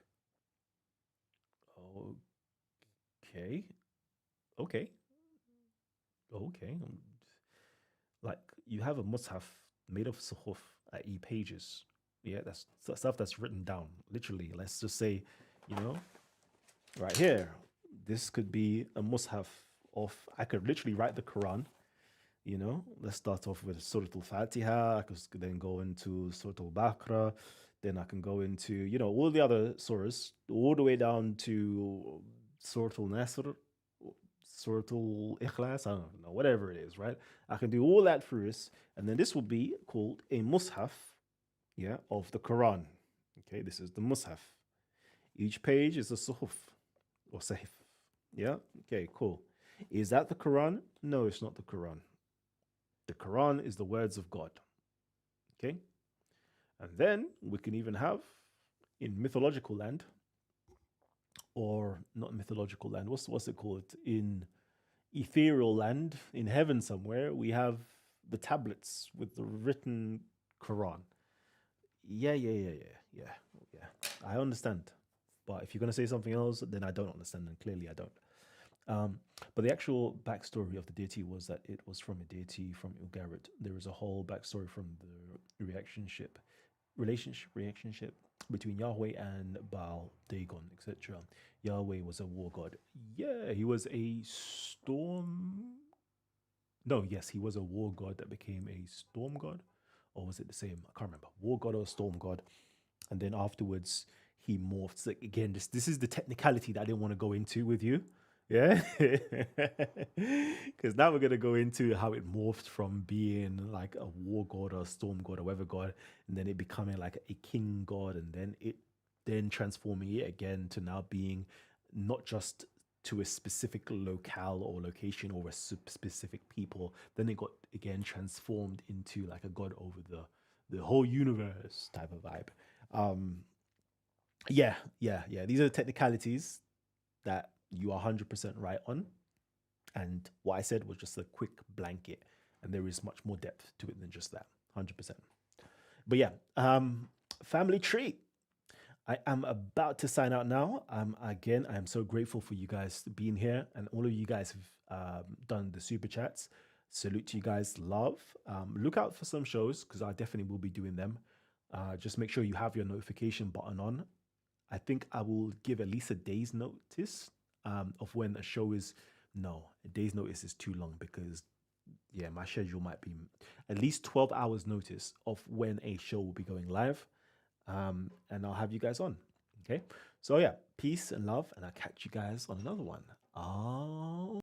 Okay. Okay. Like, you have a Musaf made of suhuf at pages. Yeah, that's stuff that's written down. Literally, let's just say, right here, this could be a Mus'haf of, I could literally write the Quran. Let's start off with Surah Al-Fatiha. I could then go into Surah Al-Baqarah. Then I can go into, all the other surahs, all the way down to Surah Al-Nasr, Surah Al-Ikhlas, I don't know, whatever it is, right? I can do all that first, and then this will be called a Mus'haf, of the Quran. Okay, this is the Mus'haf. Each page is a suhuf or sahif. Yeah, okay, cool. Is that the Quran? No, it's not the Quran. The Quran is the words of God. Okay, and then we can even have in mythological land, or not mythological land, what's it called? In ethereal land, in heaven somewhere, we have the tablets with the written Quran. Yeah. I understand. But if you're going to say something else, then I don't understand, and clearly I don't. But the actual backstory of the deity was that it was from a deity from Ugarit. There is a whole backstory from the relationship between Yahweh and Baal, Dagon, etc. Yahweh was a war god. Yeah, he was a storm. No, yes, he was a war god that became a storm god. Or was it the same? I can't remember. War god or storm god. And then afterwards, he morphs. Like, again, this is the technicality that I didn't want to go into with you. Yeah. Because now we're going to go into how it morphed from being like a war god or a storm god or weather god, and then it becoming like a king god, and then transforming it again to now being not just to a specific locale or location or a specific people. Then it got again transformed into like a god over the whole universe type of vibe. Um, yeah. These are the technicalities that you are 100% right on. And what I said was just a quick blanket, and there is much more depth to it than just that. 100%. But yeah, family tree. I am about to sign out now. Again, I am so grateful for you guys being here, and all of you guys have done the super chats. Salute to you guys. Love. Look out for some shows because I definitely will be doing them. Just make sure you have your notification button on. I think I will give at least a day's notice of when a show is. No, a day's notice is too long because, yeah, my schedule might be at least 12 hours notice of when a show will be going live. And I'll have you guys on. Okay. So, yeah, peace and love, and I'll catch you guys on another one. Oh.